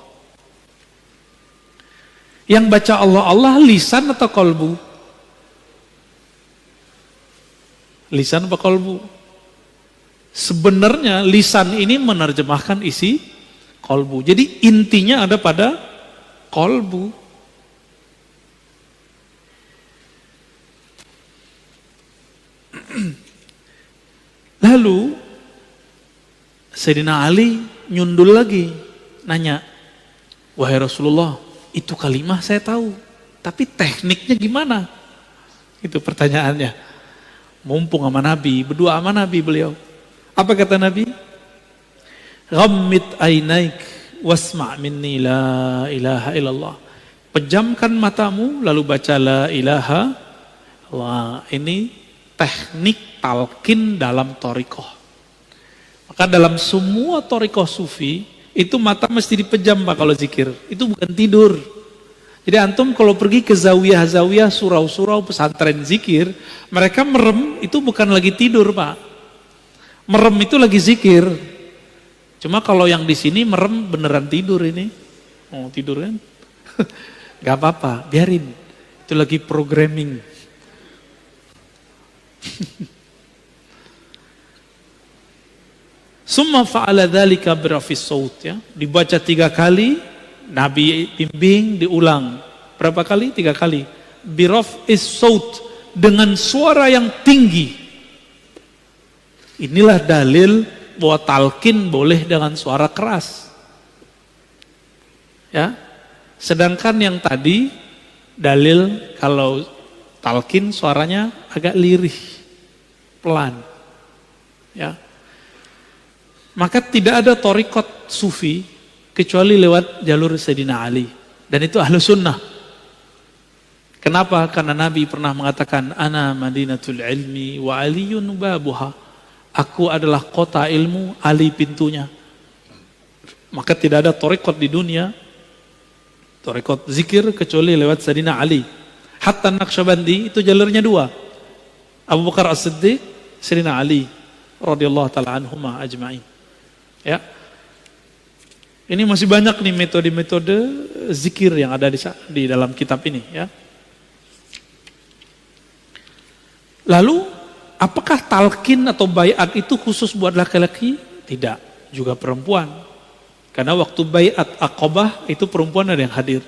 Yang baca Allah Allah lisan atau kalbu? Lisan apa kalbu? Sebenarnya lisan ini menerjemahkan isi kalbu. Jadi intinya ada pada kalbu. Lalu Sayyidina Ali nyundul lagi, nanya, wahai Rasulullah, itu kalimah saya tahu, tapi tekniknya gimana? Itu pertanyaannya. Mumpung sama Nabi, berdua sama Nabi beliau. Apa kata Nabi? Ghammid ainaik wasma' minni la ilaha illallah. Pejamkan matamu lalu baca la ilaha. Wah, ini teknik talqin dalam thariqah. Maka dalam semua thariqah sufi itu mata mesti dipejam Pak kalau zikir. Itu bukan tidur. Jadi antum kalau pergi ke zawiyah-zawiyah, surau-surau, pesantren zikir, mereka merem itu bukan lagi tidur Pak. Merem itu lagi zikir. Cuma kalau yang di sini merem beneran tidur ini. Oh tidur kan? Gak apa-apa, biarin. Itu lagi programming. Summa fa'ala dzalika birafis saut ya. Dibaca 3 kali. Nabi bimbing, diulang. Berapa kali? 3 kali. Birafis saut, dengan suara yang tinggi. Inilah dalil bahwa talqin boleh dengan suara keras. Ya. Sedangkan yang tadi dalil kalau talqin suaranya agak lirih, pelan. Ya. Maka tidak ada thariqat sufi kecuali lewat jalur Sayyidina Ali. Dan itu ahlu sunnah. Kenapa? Karena Nabi pernah mengatakan, Ana madinatul ilmi wa aliyun babuha. Aku adalah kota ilmu, Ali pintunya. Maka tidak ada thariqat di dunia, thariqat zikir kecuali lewat Sayyidina Ali. Hatta Naqsyabandi itu jalurnya 2. Abu Bakar As-Siddiq, Sayyidina Ali radhiyallahu ta'ala anhuma ajma'in. Ya. Ini masih banyak nih metode-metode zikir yang ada di dalam kitab ini ya. Lalu apakah talqin atau baiat itu khusus buat laki-laki? Tidak, juga perempuan. Karena waktu baiat Aqabah itu perempuan ada yang hadir.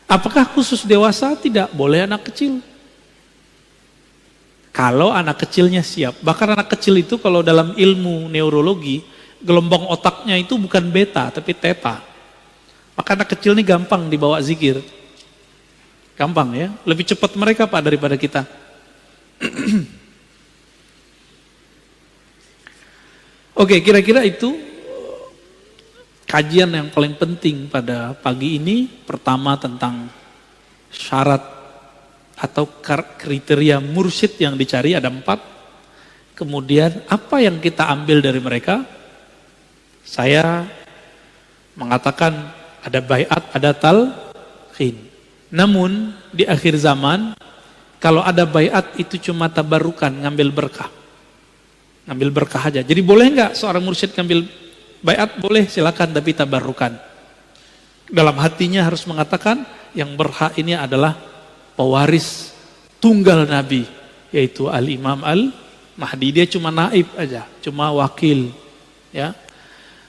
Apakah khusus dewasa? Tidak, boleh anak kecil. Kalau anak kecilnya siap. Bahkan anak kecil itu kalau dalam ilmu neurologi, gelombang otaknya itu bukan beta tapi teta. Maka anak kecil ini gampang dibawa zikir. Gampang ya, lebih cepat mereka Pak daripada kita. Oke, kira-kira itu kajian yang paling penting pada pagi ini. Pertama tentang syarat atau kriteria mursyid yang dicari, ada 4. Kemudian apa yang kita ambil dari mereka? Saya mengatakan ada baiat, ada talqin. Namun di akhir zaman kalau ada baiat itu cuma tabarukan, ngambil berkah. Ngambil berkah aja. Jadi boleh nggak seorang mursyid ngambil baiat? Boleh, silakan, tapi tabarukan. Dalam hatinya harus mengatakan yang berhak ini adalah pewaris tunggal Nabi, yaitu Al-Imam Al-Mahdi. Dia cuma naib aja, cuma wakil, ya.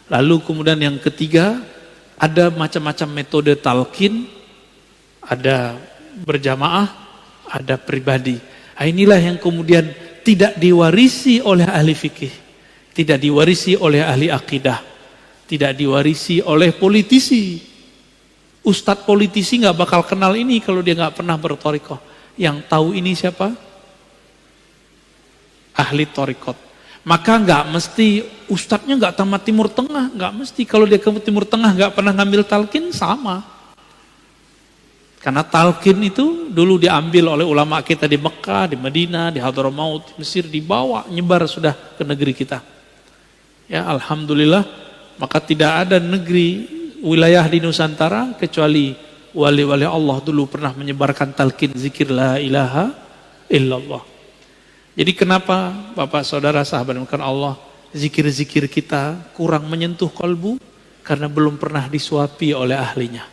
Lalu kemudian yang ketiga, ada macam-macam metode talqin, ada berjamaah, ada pribadi. Nah, inilah yang kemudian tidak diwarisi oleh ahli fikih, tidak diwarisi oleh ahli akidah, tidak diwarisi oleh politisi. Ustadz politisi nggak bakal kenal ini kalau dia nggak pernah bertorikoh. Yang tahu ini siapa? Ahli torikot. Maka nggak mesti ustadznya nggak tamat Timur Tengah, nggak mesti. Kalau dia ke Timur Tengah nggak pernah ngambil talqin, sama. Karena talqin itu dulu diambil oleh ulama kita di Mekah, di Madinah, di Hadramaut, di Mesir, dibawa nyebar sudah ke negeri kita. Ya, alhamdulillah. Maka tidak ada negeri wilayah di Nusantara kecuali wali-wali Allah dulu pernah menyebarkan talqin zikir la ilaha illallah. Jadi kenapa Bapak Saudara sahabat bukan Allah, zikir-zikir kita kurang menyentuh kalbu? Karena belum pernah disuapi oleh ahlinya.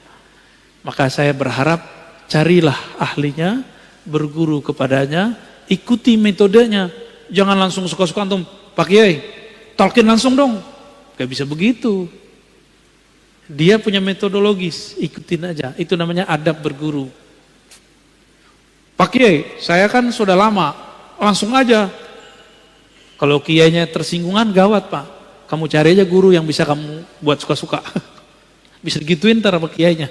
Maka saya berharap carilah ahlinya, berguru kepadanya, ikuti metodenya. Jangan langsung suka-suka antum, Pak Kiai, talqin langsung dong. Gak bisa begitu. Dia punya metodologis, ikutin aja. Itu namanya adab berguru. Pak Kiai, saya kan sudah lama, langsung aja. Kalau kiainya tersinggungan gawat Pak. Kamu cari aja guru yang bisa kamu buat suka-suka. Bisa digituin ntar sama kiainya.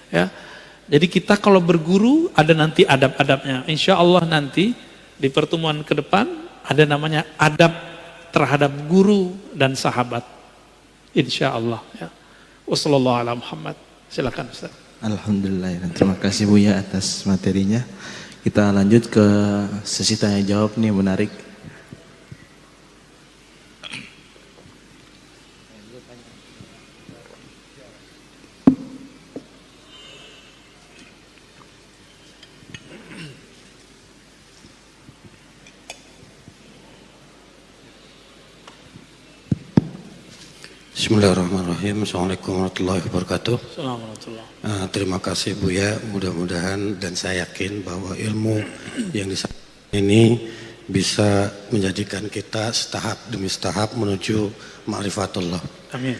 Ya. Jadi kita kalau berguru ada nanti adab-adabnya. Insya Allah nanti di pertemuan ke depan ada namanya adab terhadap guru dan sahabat. Insya Allah. Ya. Wassalamualaikum warahmatullahi wabarakatuh. Silakan Ustaz. Alhamdulillah. Terima kasih Buya atas materinya. Kita lanjut ke sesi tanya jawab nih, menarik. Bismillahirrahmanirrahim. Assalamualaikum warahmatullahi wabarakatuh. Assalamualaikum. Terima kasih Buya. Mudah-mudahan dan saya yakin bahwa ilmu yang disampaikan ini bisa menjadikan kita setahap demi setahap menuju ma'rifatullah. Amin.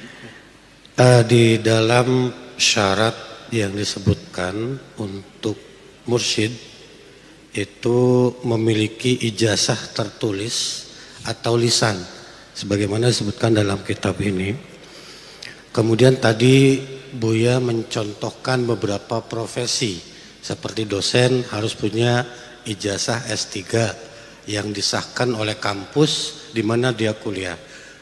Di dalam syarat yang disebutkan untuk mursyid itu memiliki ijazah tertulis atau lisan, sebagaimana disebutkan dalam kitab ini. Kemudian tadi Buya mencontohkan beberapa profesi, seperti dosen harus punya ijazah S3 yang disahkan oleh kampus di mana dia kuliah.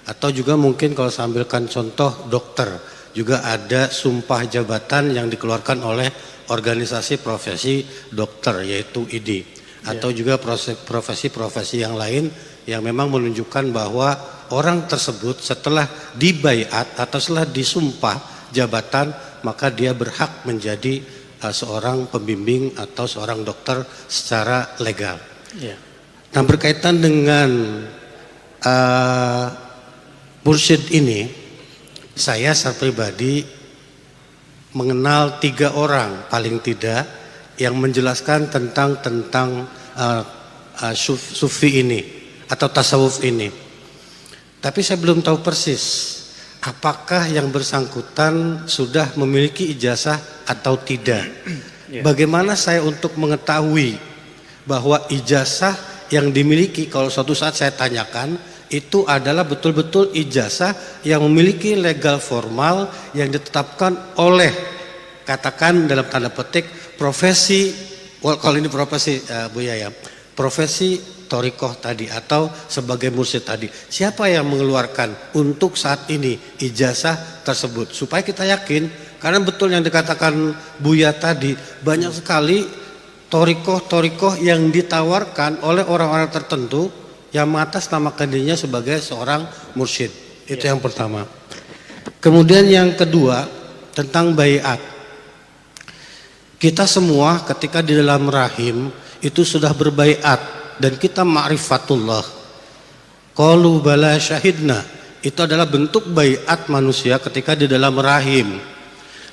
Atau juga mungkin kalau saya ambilkan contoh dokter, juga ada sumpah jabatan yang dikeluarkan oleh organisasi profesi dokter, yaitu ID. Atau juga profesi-profesi yang lain yang memang menunjukkan bahwa orang tersebut setelah dibaiat atau setelah disumpah jabatan, maka dia berhak menjadi seorang pembimbing atau seorang dokter secara legal. Ya. Nah, berkaitan dengan mursyid ini, saya secara pribadi mengenal 3 orang paling tidak yang menjelaskan tentang sufi ini atau tasawuf ini. Tapi saya belum tahu persis apakah yang bersangkutan sudah memiliki ijazah atau tidak. Bagaimana saya untuk mengetahui bahwa ijazah yang dimiliki, kalau suatu saat saya tanyakan, itu adalah betul-betul ijazah yang memiliki legal formal yang ditetapkan oleh, katakan dalam tanda petik, profesi kalau ini profesi Buya ya, profesi torikoh tadi atau sebagai mursyid tadi, siapa yang mengeluarkan untuk saat ini ijazah tersebut supaya kita yakin, karena betul yang dikatakan Buya tadi, banyak sekali torikoh yang ditawarkan oleh orang-orang tertentu yang mengatasnamakan dirinya sebagai seorang mursyid. Itu yang pertama. Kemudian yang kedua tentang baiat. Kita semua ketika di dalam rahim itu sudah berbaiat dan kita ma'rifatullah. Qalu bala syahidna. Itu adalah bentuk baiat manusia ketika di dalam rahim.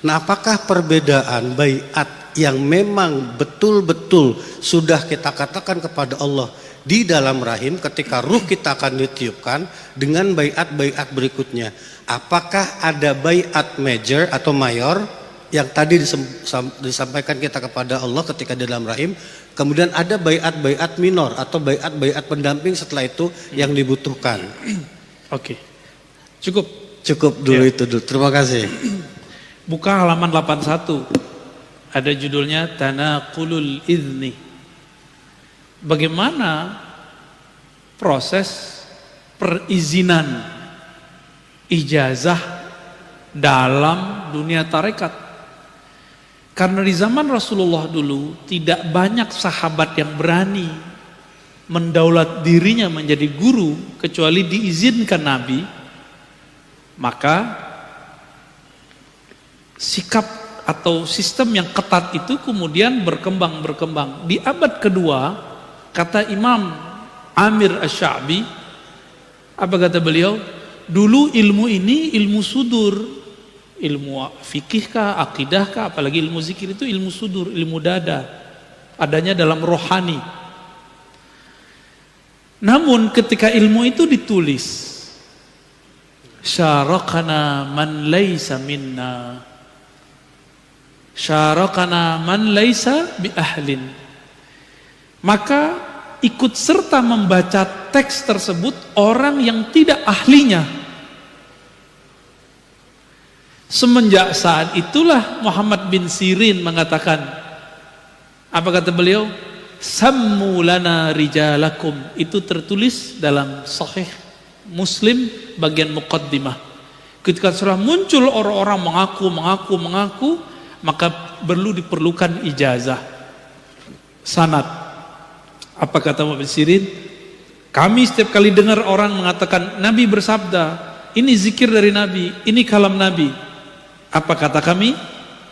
Nah, apakah perbedaan baiat yang memang betul-betul sudah kita katakan kepada Allah di dalam rahim ketika ruh kita akan ditiupkan dengan baiat-baiat berikutnya? Apakah ada baiat major atau mayor yang tadi disampaikan kita kepada Allah ketika di dalam rahim, kemudian ada baiat-baiat minor atau baiat-baiat pendamping setelah itu yang dibutuhkan? Oke. Cukup Dulu itu dulu. Terima kasih. Buka halaman 81. Ada judulnya Tanaqulul Izni. Bagaimana proses perizinan ijazah dalam dunia tarekat. Karena di zaman Rasulullah dulu tidak banyak sahabat yang berani mendaulat dirinya menjadi guru kecuali diizinkan Nabi. Maka sikap atau sistem yang ketat itu kemudian berkembang. Di abad kedua, kata Imam Amir Asy-Sya'bi, apa kata beliau? Dulu ilmu ini ilmu sudur, ilmu fikih kah, akidah kah, apalagi ilmu zikir itu ilmu sudur, ilmu dada, adanya dalam rohani. Namun ketika ilmu itu ditulis, syarakana man laisa minna, syarakana man laisa bi ahlin, maka ikut serta membaca teks tersebut orang yang tidak ahlinya. Semenjak saat itulah Muhammad bin Sirin mengatakan, apa kata beliau? Sammu lana rijalakum. Itu tertulis dalam Sahih Muslim bagian muqaddimah. Ketika setelah muncul orang-orang mengaku, maka diperlukan ijazah, sanad. Apa kata Muhammad bin Sirin? Kami setiap kali dengar orang mengatakan Nabi bersabda, ini zikir dari Nabi, ini kalam Nabi. Apa kata kami?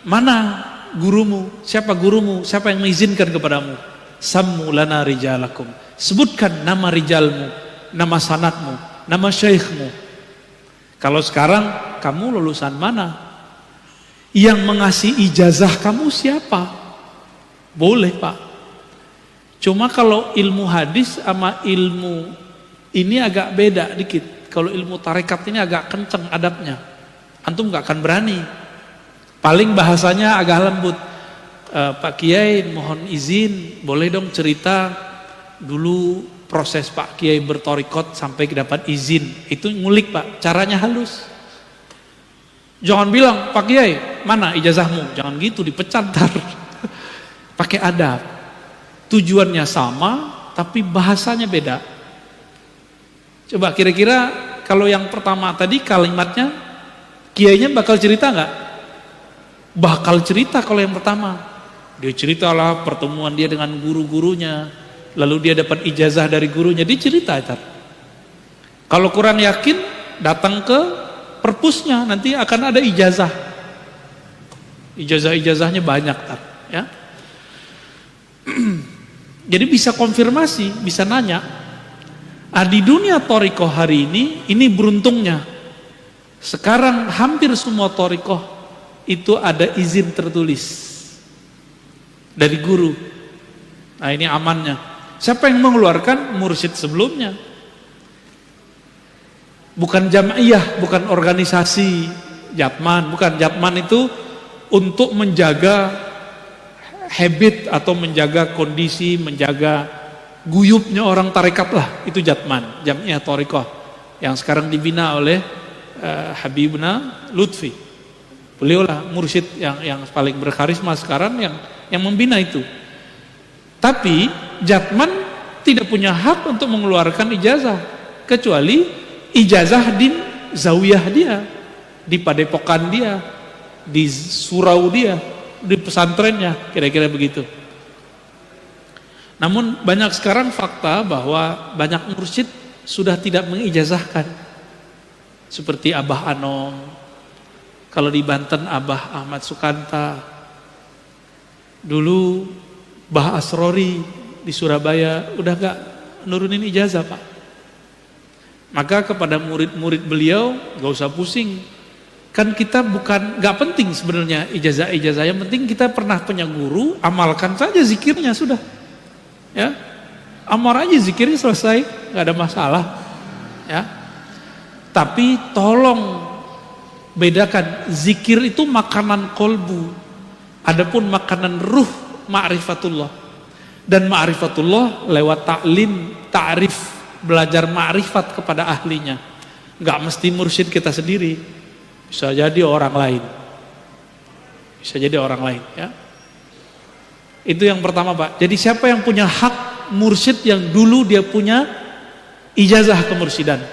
Mana gurumu? Siapa gurumu? Siapa yang mengizinkan kepadamu? Sammu lana rijalakum. Sebutkan nama rijalmu, nama sanadmu, nama syekhmu. Kalau sekarang kamu lulusan mana? Yang mengasih ijazah kamu siapa? Boleh Pak. Cuma kalau ilmu hadis sama ilmu ini agak beda dikit. Kalau ilmu tarekat ini agak kenceng adabnya. Antum gak akan berani. Paling bahasanya agak lembut. Pak Kiai mohon izin, boleh dong cerita dulu proses Pak Kiai bertorikot sampai dapat izin. Itu ngulik Pak, caranya halus. Jangan bilang, Pak Kiai mana ijazahmu? Jangan gitu, dipecat ntar. Pakai adab. Tujuannya sama, tapi bahasanya beda. Coba kira-kira kalau yang pertama tadi kalimatnya, kiainya bakal cerita nggak? Bakal cerita kalau yang pertama. Dia ceritalah pertemuan dia dengan guru-gurunya, lalu dia dapat ijazah dari gurunya, dia cerita. Kalau kurang yakin, datang ke perpusnya, nanti akan ada ijazah. Ijazah-ijazahnya banyak, ya. Jadi bisa konfirmasi, bisa nanya. Di dunia thariqah hari ini beruntungnya. Sekarang hampir semua thariqah itu ada izin tertulis dari guru. Nah ini amannya. Siapa yang mengeluarkan? Mursyid sebelumnya. Bukan jam'iyah, bukan organisasi Jatman, bukan. Jatman itu untuk menjaga habit atau menjaga kondisi, menjaga guyupnya orang tarekat lah. Itu Jatman, jam'iyah thariqah yang sekarang dibina oleh Habibna Lutfi. Beliaulah mursyid yang paling berkarisma sekarang yang membina itu. Tapi Jatman tidak punya hak untuk mengeluarkan ijazah kecuali ijazah di zawiyah dia, di padepokan dia, di surau dia, di pesantrennya, kira-kira begitu. Namun banyak sekarang fakta bahwa banyak mursyid sudah tidak mengijazahkan. Seperti Abah Anom, kalau di Banten Abah Ahmad Sukanta, dulu Bah Asrori di Surabaya udah gak nurunin ijazah Pak. Maka kepada murid-murid beliau gak usah pusing. Kan kita bukan, gak penting sebenarnya ijazah-ijazah, yang penting kita pernah punya guru, amalkan saja zikirnya sudah. Ya, amal aja zikirnya selesai, gak ada masalah. Ya, tapi tolong bedakan, zikir itu makanan kolbu, adapun makanan ruh ma'rifatullah. Dan ma'rifatullah lewat taklim, ta'rif, belajar ma'rifat kepada ahlinya. Gak mesti mursyid kita sendiri, bisa jadi orang lain. Bisa jadi orang lain, ya. Itu yang pertama Pak. Jadi siapa yang punya hak mursyid yang dulu dia punya ijazah kemursidan,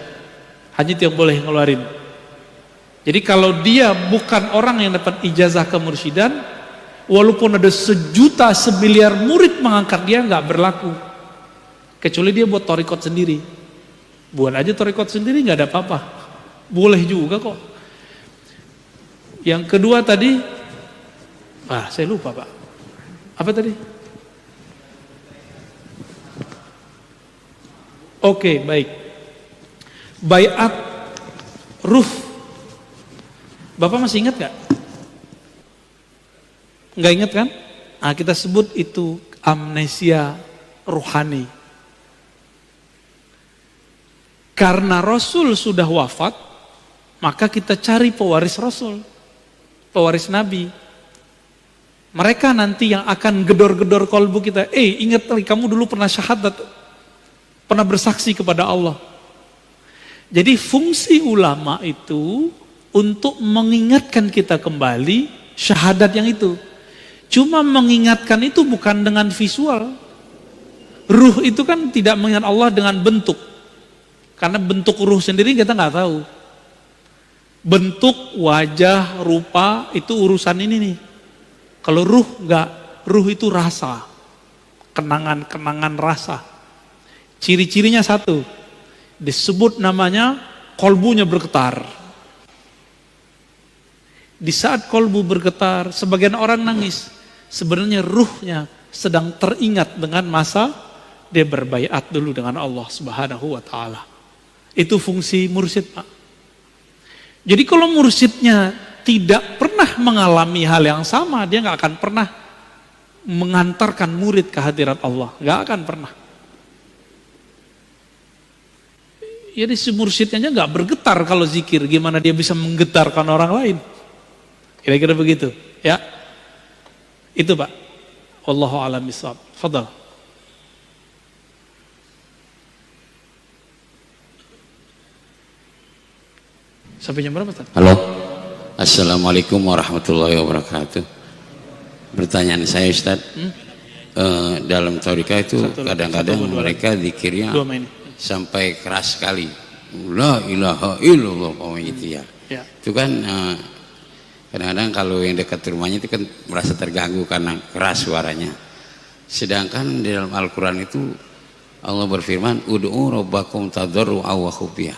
hanya itu yang boleh ngeluarin. Jadi kalau dia bukan orang yang dapat ijazah kemursidan, walaupun ada 1 juta, 1 miliar murid mengangkat dia, nggak berlaku. Kecuali dia buat torikot sendiri. Buat aja torikot sendiri nggak ada apa-apa. Boleh juga kok. Yang kedua tadi, saya lupa Pak. Apa tadi? Oke, baik. Baiat ruh. Bapak masih ingat gak? Nggak ingat kan? Nah, kita sebut itu amnesia ruhani. Karena Rasul sudah wafat, maka kita cari pewaris Rasul, pewaris Nabi. Mereka nanti yang akan gedor-gedor kolbu kita. Ingat lagi, kamu dulu pernah syahadat, pernah bersaksi kepada Allah. Jadi fungsi ulama itu untuk mengingatkan kita kembali syahadat yang itu. Cuma mengingatkan itu bukan dengan visual. Ruh itu kan tidak mengingat Allah dengan bentuk. Karena bentuk ruh sendiri kita nggak tahu. Bentuk, wajah, rupa itu urusan ini nih. Kalau ruh nggak, ruh itu rasa. Kenangan-kenangan rasa. Ciri-cirinya satu. Disebut namanya kolbunya bergetar. Di saat kolbu bergetar, sebagian orang nangis. Sebenarnya ruhnya sedang teringat dengan masa dia berbaiat dulu dengan Allah Subhanahu wa ta'ala. Itu fungsi mursyid Pak. Jadi kalau mursyidnya tidak pernah mengalami hal yang sama, dia nggak akan pernah mengantarkan murid ke hadirat Allah. Nggak akan pernah. Jadi si mursyidnya aja nggak bergetar kalau zikir, gimana dia bisa menggetarkan orang lain? Kira-kira begitu, ya. Itu Pak. Wallahu a'lam bishawab. Fadhal. Sampai jam berapa, Ustaz? Halo. Assalamualaikum warahmatullahi wabarakatuh. Pertanyaan saya Ustaz, dalam thariqah itu kadang-kadang mereka zikirnya sampai keras sekali. La ilaha illallah, gitu ya. Itu kan kadang-kadang kalau yang dekat rumahnya itu kan merasa terganggu karena keras suaranya. Sedangkan di dalam Al-Quran itu Allah berfirman, ud'u rabbakum tadarru'an wa khufyah.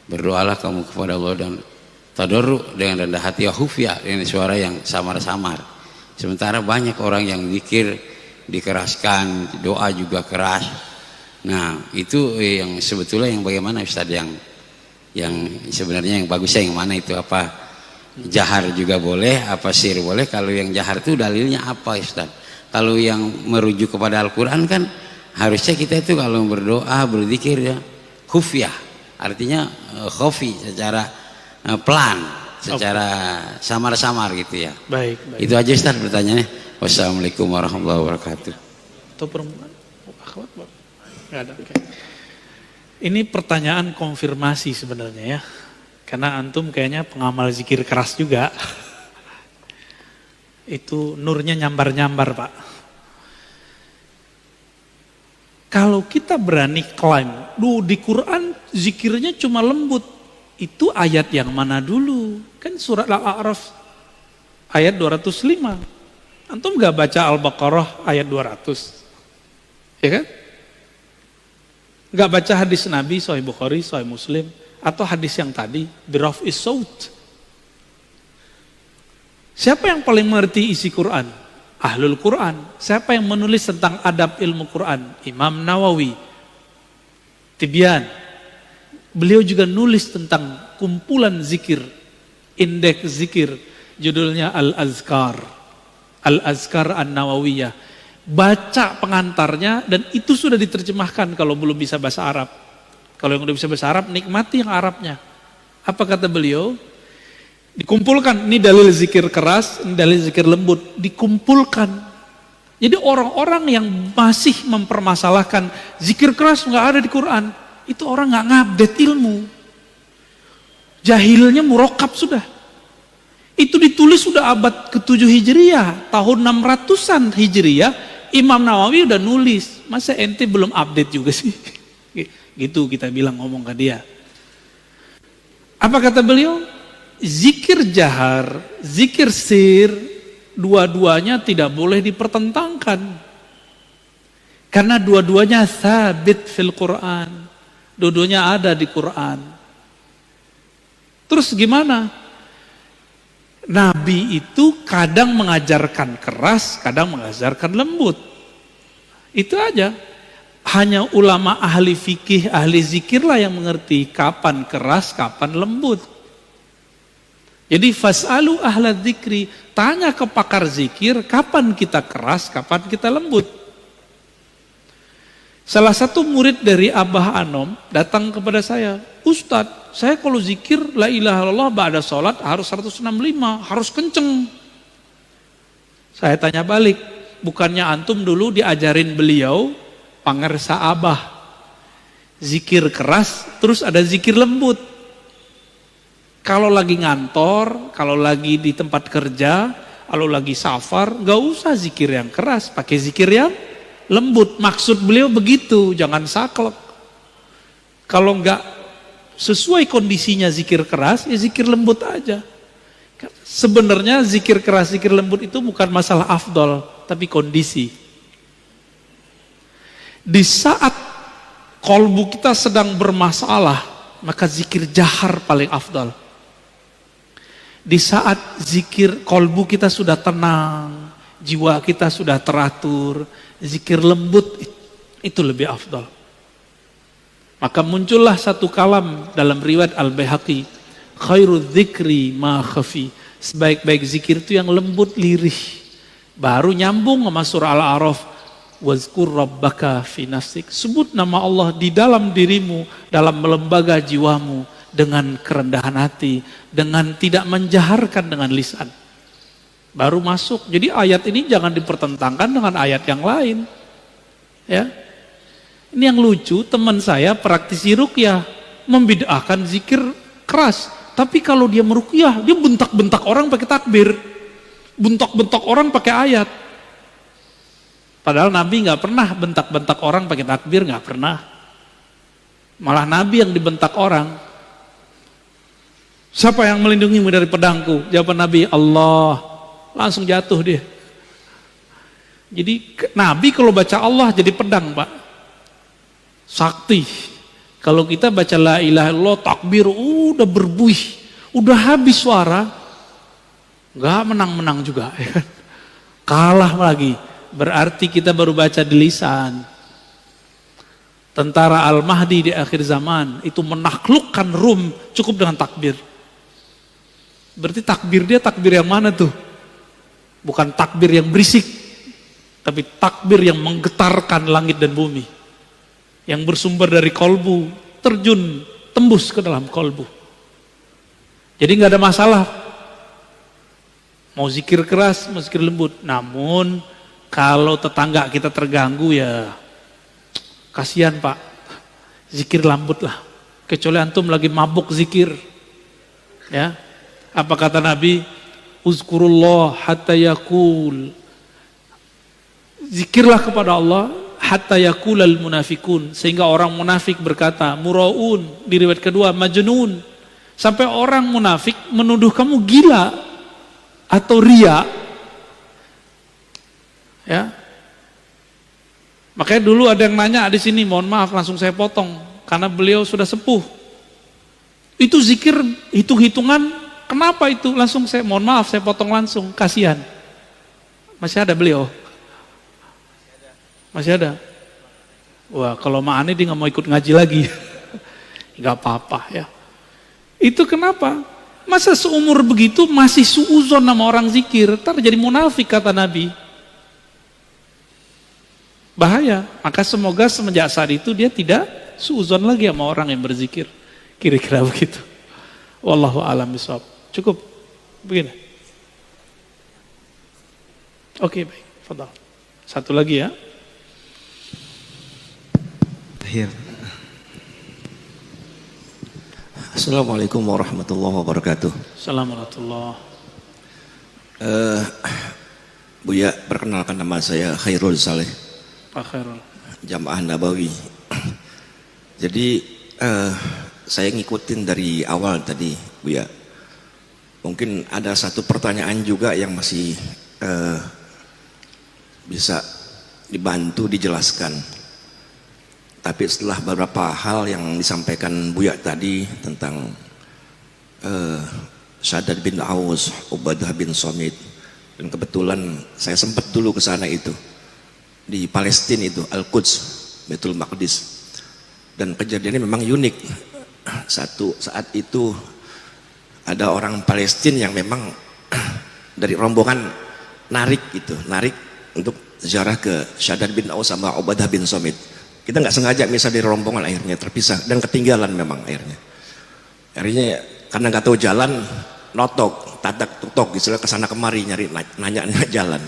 Berdoalah kamu kepada Allah dan tadarru dengan rendah hati, khufyah dengan suara yang samar-samar. Sementara banyak orang yang zikir dikeraskan, doa juga keras. Nah, itu yang sebetulnya yang bagaimana Ustaz, yang sebenarnya yang bagusnya yang mana itu? Apa jahar juga boleh, apa sir boleh? Kalau yang jahar itu dalilnya apa Ustaz? Kalau yang merujuk kepada Al-Quran kan harusnya kita itu kalau berdoa, berzikir ya khufyah. Artinya khofi secara pelan, secara samar-samar gitu ya. Baik. Itu aja Ustaz pertanyaannya. Wassalamualaikum warahmatullahi wabarakatuh. Atau perempuan? Akhwat, nggak ada. Okay. Ini pertanyaan konfirmasi sebenarnya ya. Karena antum kayaknya pengamal zikir keras juga. Itu nurnya nyambar-nyambar Pak. Kalau kita berani klaim, di Quran zikirnya cuma lembut. Itu ayat yang mana dulu? Kan surat Al-A'raf ayat 205. Antum gak baca Al-Baqarah ayat 200? Ya kan? Gak baca hadis Nabi, Sahih Bukhari, Sahih Muslim, atau hadis yang tadi, biraf'is saut. Siapa yang paling mengerti isi Quran? Ahlul Quran. Siapa yang menulis tentang adab ilmu Quran? Imam Nawawi. Tibyan. Beliau juga nulis tentang kumpulan zikir, indeks zikir, judulnya Al-Azkar. Al-Azkar An-Nawawiyah. Baca pengantarnya dan itu sudah diterjemahkan kalau belum bisa bahasa Arab. Kalau yang udah bisa bahasa Arab, nikmati yang Arabnya. Apa kata beliau? Dikumpulkan, ini dalil zikir keras, ini dalil zikir lembut, dikumpulkan. Jadi orang-orang yang masih mempermasalahkan zikir keras nggak ada di Quran, itu orang nggak ngupdate ilmu. Jahilnya murokab sudah. Itu ditulis sudah abad ke-7 Hijriah, tahun 600-an Hijriah, Imam Nawawi udah nulis. Masa ente belum update juga sih? Gitu kita bilang ngomong ke dia. Apa kata beliau? Zikir jahar, zikir sir, dua-duanya tidak boleh dipertentangkan. Karena dua-duanya sabit fil Quran. Dua-duanya ada di Quran. Terus gimana? Nabi itu kadang mengajarkan keras, kadang mengajarkan lembut. Itu aja. Hanya ulama ahli fikih, ahli zikirlah yang mengerti kapan keras, kapan lembut. Jadi fas'alu ahla dzikri, tanya ke pakar zikir, kapan kita keras, kapan kita lembut. Salah satu murid dari Abah Anom datang kepada saya, Ustadz, saya kalau zikir la ilaha illallah ba'da sholat harus 165, harus kenceng. Saya tanya balik, bukannya antum dulu diajarin beliau, pangersa Abah, zikir keras, terus ada zikir lembut. Kalau lagi ngantor, kalau lagi di tempat kerja, kalau lagi safar, gak usah zikir yang keras, pakai zikir yang lembut. Maksud beliau begitu, jangan saklek. Kalau gak sesuai kondisinya zikir keras, ya zikir lembut aja. Sebenarnya zikir keras, zikir lembut itu bukan masalah afdol, tapi kondisi. Di saat kolbu kita sedang bermasalah, maka zikir jahar paling afdal. Di saat zikir kolbu kita sudah tenang, jiwa kita sudah teratur, zikir lembut itu lebih afdal. Maka muncullah satu kalam dalam riwayat Al-Baihaqi, khairu dzikri ma khafi. Sebaik-baik zikir itu yang lembut lirih. Baru nyambung sama surah Al-A'raf, wazkur rabbaka fi nafsik. Sebut nama Allah di dalam dirimu, dalam lembaga jiwamu, dengan kerendahan hati, dengan tidak menjaharkan dengan lisan. Baru masuk. Jadi ayat ini jangan dipertentangkan dengan ayat yang lain. Ya. Ini yang lucu, teman saya praktisi ruqyah membid'ahkan zikir keras. Tapi kalau dia meruqyah, dia bentak-bentak orang pakai takbir. Bentak-bentak orang pakai ayat. Padahal Nabi nggak pernah bentak-bentak orang pakai takbir, nggak pernah. Malah Nabi yang dibentak orang. Siapa yang melindungimu dari pedangku? Jawaban Nabi, Allah. Langsung jatuh dia. Jadi Nabi kalau baca Allah jadi pedang, Pak. Sakti. Kalau kita baca la ilaha illallah, takbir, udah berbuih, udah habis suara, nggak menang-menang juga. Kalah lagi. Berarti kita baru baca di lisan. Tentara Al-Mahdi di akhir zaman itu menaklukkan Rum cukup dengan takbir. Berarti takbir dia takbir yang mana tuh? Bukan takbir yang berisik, tapi takbir yang menggetarkan langit dan bumi. Yang bersumber dari kolbu, terjun, tembus ke dalam kolbu. Jadi nggak ada masalah. Mau zikir keras, mau zikir lembut. Namun kalau tetangga kita terganggu ya kasihan Pak. Zikir lembut lah. Kecuali antum lagi mabuk zikir. Ya. Apa kata Nabi? Uzkurullah hatta yakul. Zikirlah kepada Allah hatta yaqulal munafikun, sehingga orang munafik berkata, muraun, di riwayat kedua majnun, sampai orang munafik menuduh kamu gila atau ria. Ya. Makanya dulu ada yang nanya di sini, mohon maaf langsung saya potong karena beliau sudah sepuh. Itu zikir hitung-hitungan, kenapa itu? Langsung saya mohon maaf saya potong langsung, kasihan. Masih ada beliau? Masih ada? Wah, kalau Ma'ani dia nggak mau ikut ngaji lagi. Nggak apa-apa ya. Itu kenapa? Masa seumur begitu masih suuzon sama orang zikir, ntar jadi munafik kata Nabi. Bahaya. Maka semoga semenjak saat itu dia tidak suuzon lagi sama orang yang berzikir. Kira-kira begitu. Wallahu a'lam bishawab. Cukup. Begini. Oke, baik. Fadhal. Satu lagi ya. Akhir. Assalamualaikum warahmatullahi wabarakatuh. Assalamualaikum. Buya, perkenalkan nama saya Khairul Saleh. Pak Khairul. Jamaah Nabawi. Jadi saya ngikutin dari awal tadi, Buya. Mungkin ada satu pertanyaan juga yang masih bisa dibantu dijelaskan. Tapi setelah beberapa hal yang disampaikan Buya tadi tentang Shaddad bin Aus, Ubadah bin Somit, dan kebetulan saya sempat dulu ke sana itu di Palestina itu Al-Quds, Baitul Maqdis, dan kejadiannya memang unik. Satu saat itu ada orang Palestina yang memang dari rombongan narik untuk ziarah ke Shaddad bin Aus sama Ubadah bin Somit. Kita nggak sengaja misalnya dari rombongan, akhirnya terpisah dan ketinggalan memang akhirnya karena nggak tahu jalan, notok, tatak tutok istilah kesana kemari nyari nanya jalan.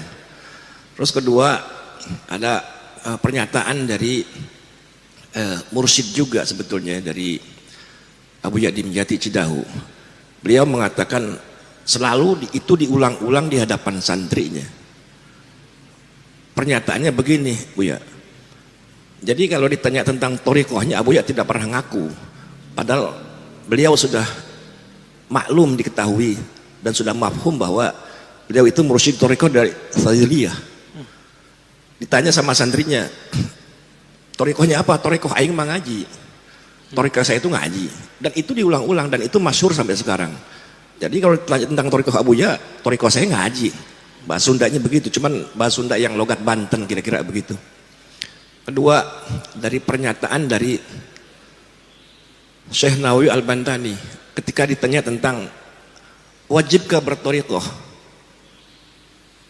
Terus kedua ada pernyataan dari mursyid juga sebetulnya dari Abu Yadim Jati Cidahu. Beliau mengatakan selalu itu diulang-ulang di hadapan santrinya. Pernyataannya begini, Buya. Jadi kalau ditanya tentang thariqahnya, Abu Ya tidak pernah ngaku. Padahal beliau sudah maklum diketahui dan sudah mafhum bahwa beliau itu mursyid thariqah dari Sadiliyah. Ditanya sama santrinya, thariqahnya apa? Thariqah aing mah ngaji. Thariqah saya itu ngaji. Dan itu diulang-ulang dan itu masyhur sampai sekarang. Jadi kalau ditanya tentang thariqah Abu Ya, thariqah saya ngaji. Bahasa Sundanya begitu, cuman bahasa Sunda yang logat Banten kira-kira begitu. Kedua, dari pernyataan dari Syekh Nawawi Al-Bantani ketika ditanya tentang wajibkah berthariqah,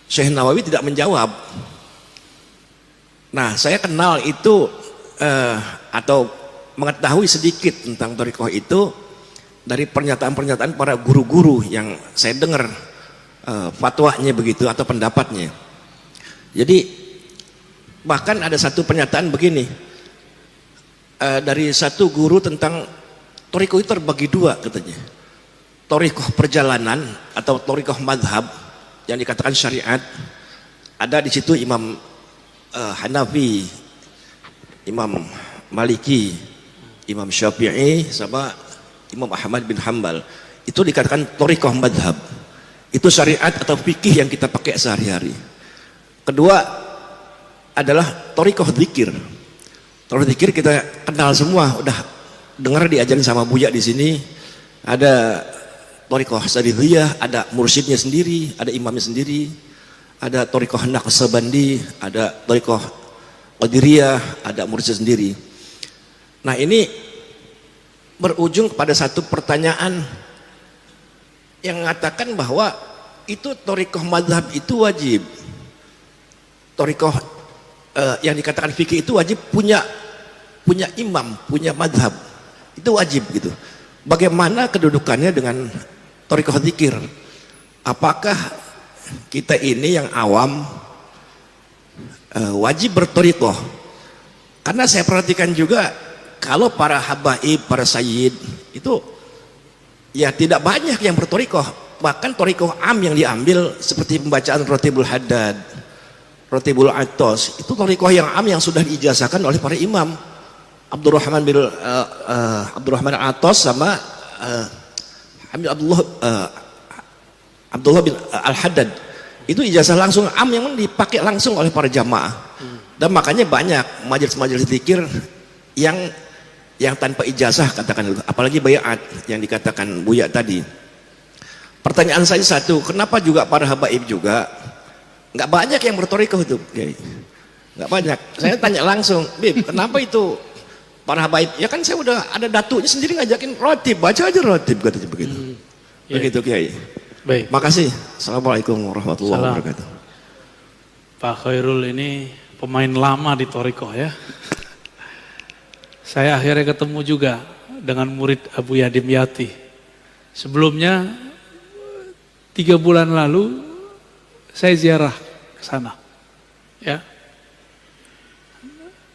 Syekh Nawawi tidak menjawab. Nah, saya kenal itu atau mengetahui sedikit tentang thariqah itu dari pernyataan-pernyataan para guru-guru yang saya dengar fatwanya begitu atau pendapatnya. Jadi bahkan ada satu pernyataan begini dari satu guru tentang thariqah itu terbagi dua katanya. Thariqah perjalanan atau thariqah madhab yang dikatakan syariat, ada di situ Imam Hanafi, Imam Maliki, Imam Syafi'i sama Imam Ahmad bin Hanbal. Itu dikatakan thariqah madhab. Itu syariat atau fikih yang kita pakai sehari-hari. Kedua adalah thariqah zikir. Thariqah zikir kita kenal semua, udah dengar diajarin sama Buya di sini. Ada thariqah Sadiliyah, ada mursyidnya sendiri, ada imamnya sendiri. Ada thariqah Naqsabandi, ada thariqah Qadiriyah, ada mursyid sendiri. Nah, ini berujung kepada satu pertanyaan yang mengatakan bahwa itu thariqah madhab itu wajib. Thariqah yang dikatakan fikih itu wajib punya imam, punya madhab. Itu wajib gitu. Bagaimana kedudukannya dengan thariqah zikir? Apakah kita ini yang awam wajib berthariqah? Karena saya perhatikan juga kalau para habaib, para sayyid itu ya tidak banyak yang berthariqah. Bahkan thariqah am yang diambil seperti pembacaan Ratibul Haddad, Rotibul Atos itu thariqah yang am yang sudah diijazahkan oleh para imam. Abdurrahman Atos sama Abdullah bin Al-Haddad itu ijazah langsung am yang dipakai langsung oleh para jamaah. Dan makanya banyak majelis-majelis zikir yang tanpa ijazah, katakan itu, apalagi bayat yang dikatakan Buya tadi. Pertanyaan saya satu, kenapa juga para habaib juga nggak banyak yang berthariqah itu? Nggak banyak. Saya tanya langsung, Bib, kenapa itu para habaib? Ya kan saya udah ada datunya sendiri ngajakin rotib, baca aja rotib, katanya begitu. Begitu Kiai. Baik. Makasih. Assalamualaikum warahmatullahi wabarakatuh. Pak Khairul ini pemain lama di thariqah ya. Saya akhirnya ketemu juga dengan murid Abu Yadim Yati. Sebelumnya 3 bulan lalu saya ziarah ke sana. Ya.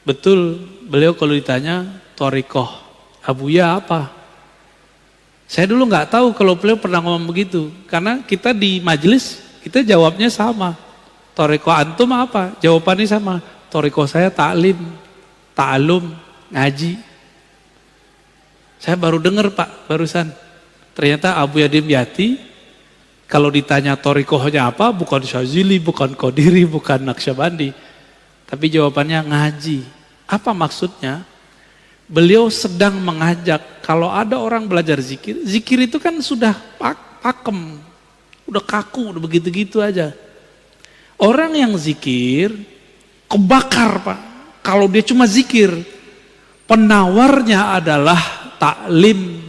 Betul, beliau kalau ditanya thariqah Abuya apa? Saya dulu nggak tahu kalau beliau pernah ngomong begitu, karena kita di majelis kita jawabnya sama. Thariqah antum apa? Jawabannya sama. Thariqah saya taklim, ta'alum, ngaji. Saya baru dengar Pak barusan. Ternyata Abu Yadim Yati kalau ditanya thariqahnya apa, bukan Syazili, bukan Qadiri, bukan Naqsyabandi. Tapi jawabannya ngaji. Apa maksudnya? Beliau sedang mengajak kalau ada orang belajar zikir, zikir itu kan sudah pakem, udah kaku, udah begitu-gitu aja. Orang yang zikir kebakar Pak. Kalau dia cuma zikir, penawarnya adalah taklim.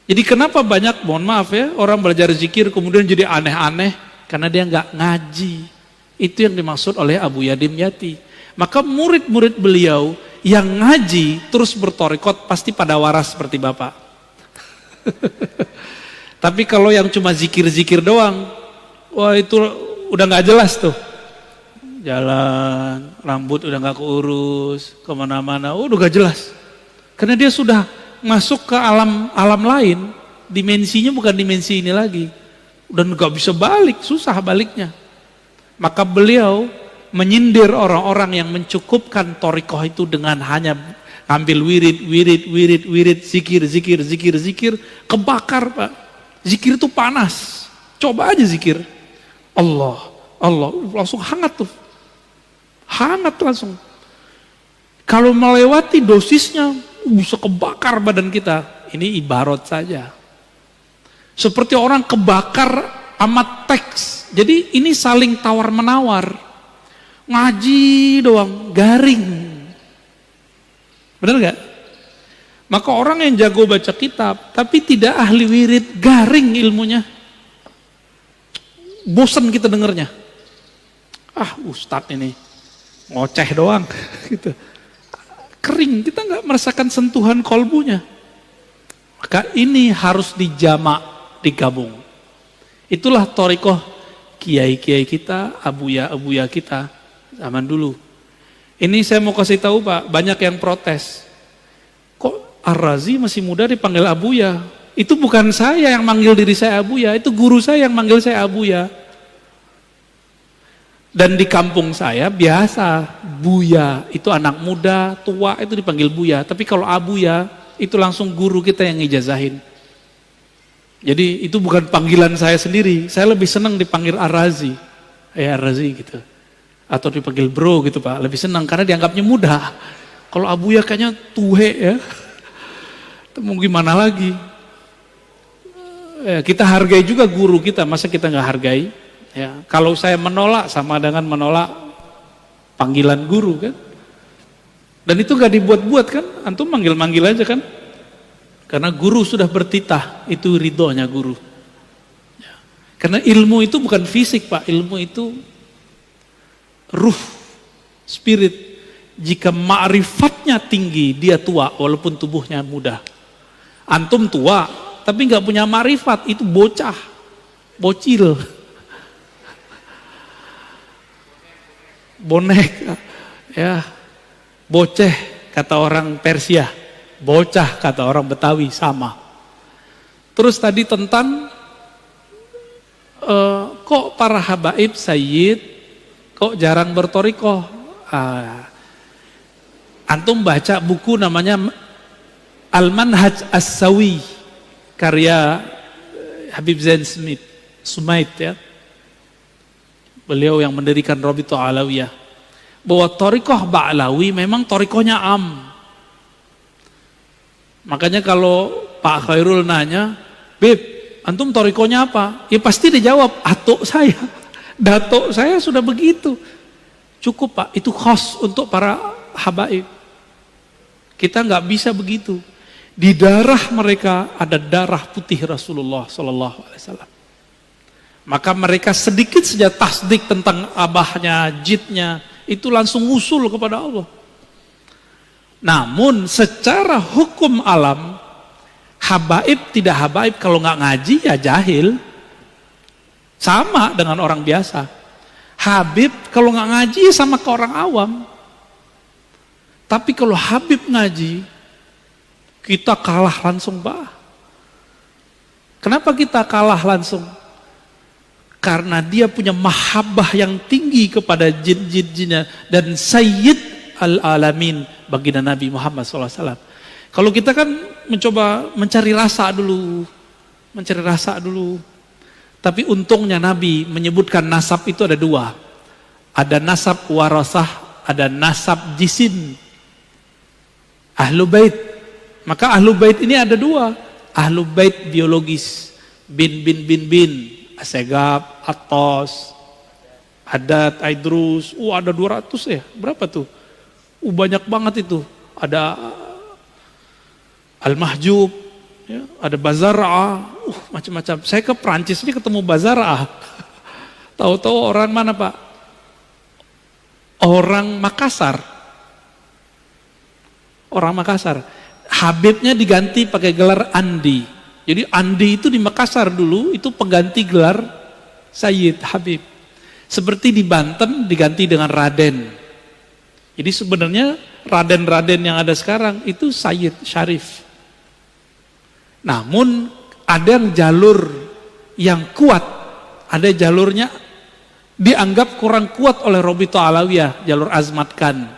Jadi kenapa banyak, mohon maaf ya, orang belajar zikir kemudian jadi aneh-aneh karena dia nggak ngaji. Itu yang dimaksud oleh Abu Yadim Yati. Maka murid-murid beliau yang ngaji terus berthariqah pasti pada waras seperti Bapak. Tapi kalau yang cuma zikir-zikir doang, wah itu udah nggak jelas tuh. Jalan, rambut udah nggak keurus, kemana-mana, udah nggak jelas. Karena dia sudah masuk ke alam lain, dimensinya bukan dimensi ini lagi. Dan nggak bisa balik, susah baliknya. Maka beliau menyindir orang-orang yang mencukupkan thariqah itu dengan hanya ambil wirid, zikir, kebakar Pak. Zikir itu panas. Coba aja zikir. Allah, langsung hangat tuh. Hangat langsung. Kalau melewati dosisnya bisa kebakar badan kita. Ini ibarat saja. Seperti orang kebakar amat teks. Jadi ini saling tawar-menawar. Ngaji doang, garing. Benar gak? Maka orang yang jago baca kitab, tapi tidak ahli wirid, garing ilmunya. Bosan kita dengernya. Ah ustadz ini, ngoceh doang. Gitu. Kering, kita gak merasakan sentuhan kolbunya. Maka ini harus dijamak, digabung. Itulah thariqah kiai-kiai kita, abuya kita zaman dulu. Ini saya mau kasih tahu Pak, banyak yang protes. Kok Ar-Razi masih muda dipanggil Abuya? Itu bukan saya yang manggil diri saya Abuya, itu guru saya yang manggil saya Abuya. Dan di kampung saya biasa Buya, itu anak muda, tua itu dipanggil Buya. Tapi kalau Abuya, itu langsung guru kita yang ngijazahin. Jadi itu bukan panggilan saya sendiri, saya lebih senang dipanggil Ar-Razi. Ar-Razi gitu. Atau dipanggil bro gitu Pak, lebih senang karena dianggapnya muda. Kalau Abuya kayaknya tuhe ya. Mau gimana lagi? Kita hargai juga guru kita, masa kita nggak hargai? Ya, kalau saya menolak sama dengan menolak panggilan guru kan. Dan itu nggak dibuat-buat kan, antum manggil-manggil aja kan. Karena guru sudah bertitah, itu ridhonya guru. Ya. Karena ilmu itu bukan fisik Pak, ilmu itu ruh, spirit. Jika ma'rifatnya tinggi, dia tua walaupun tubuhnya muda. Antum tua, tapi nggak punya ma'rifat, itu bocah, bocil. Bonek, ya, boceh kata orang Persia, bocah kata orang Betawi, sama. Terus tadi tentang kok para habaib Sayyid kok jarang bertorikoh? Antum baca buku namanya Al-Manhaj As-Sawi karya Habib Zain Sumait ya. Beliau yang mendirikan Rabithah Alawiyah. Bahwa torikoh Ba'lawi memang torikohnya am. Makanya kalau Pak Khairul nanya, Beb, antum torikohnya apa? Ya pasti dijawab, atuk saya, datuk saya sudah begitu. Cukup Pak, itu khas untuk para habaib. Kita nggak bisa begitu. Di darah mereka ada darah putih Rasulullah Sallallahu Alaihi Wasallam. Maka mereka sedikit saja tasdik tentang abahnya, jidnya, itu langsung usul kepada Allah. Namun secara hukum alam, habaib tidak habaib kalau nggak ngaji ya jahil. Sama dengan orang biasa. Habib kalau nggak ngaji ya sama ke orang awam. Tapi kalau Habib ngaji, kita kalah langsung Pak. Kenapa kita kalah langsung? Karena dia punya mahabbah yang tinggi kepada jin-jinnya dan Sayyid al-Alamin baginda Nabi Muhammad SAW. Kalau kita kan mencoba mencari rasa dulu. Tapi untungnya Nabi menyebutkan nasab itu ada dua. Ada nasab warasah, ada nasab jisim. Ahlu bait. Maka ahlu bait ini ada dua. Ahlu bait biologis. Bin. Asegab, Atos, Adat, Aidrus. Ada 200 ya. Berapa tuh? Banyak banget itu. Ada Al-Mahjub. Ya, ada Bazara'ah. Macam-macam. Saya ke Prancis ini ketemu Bazara'ah. Tahu-tahu orang mana Pak? Orang Makassar. Habibnya diganti pakai gelar Andi. Jadi Andi itu di Makassar dulu itu pengganti gelar Sayyid Habib. Seperti di Banten diganti dengan Raden. Jadi sebenarnya Raden-Raden yang ada sekarang itu Sayyid Syarif. Namun ada yang jalur yang kuat, ada jalurnya dianggap kurang kuat oleh Rabithah Alawiyah, jalur Azmat Khan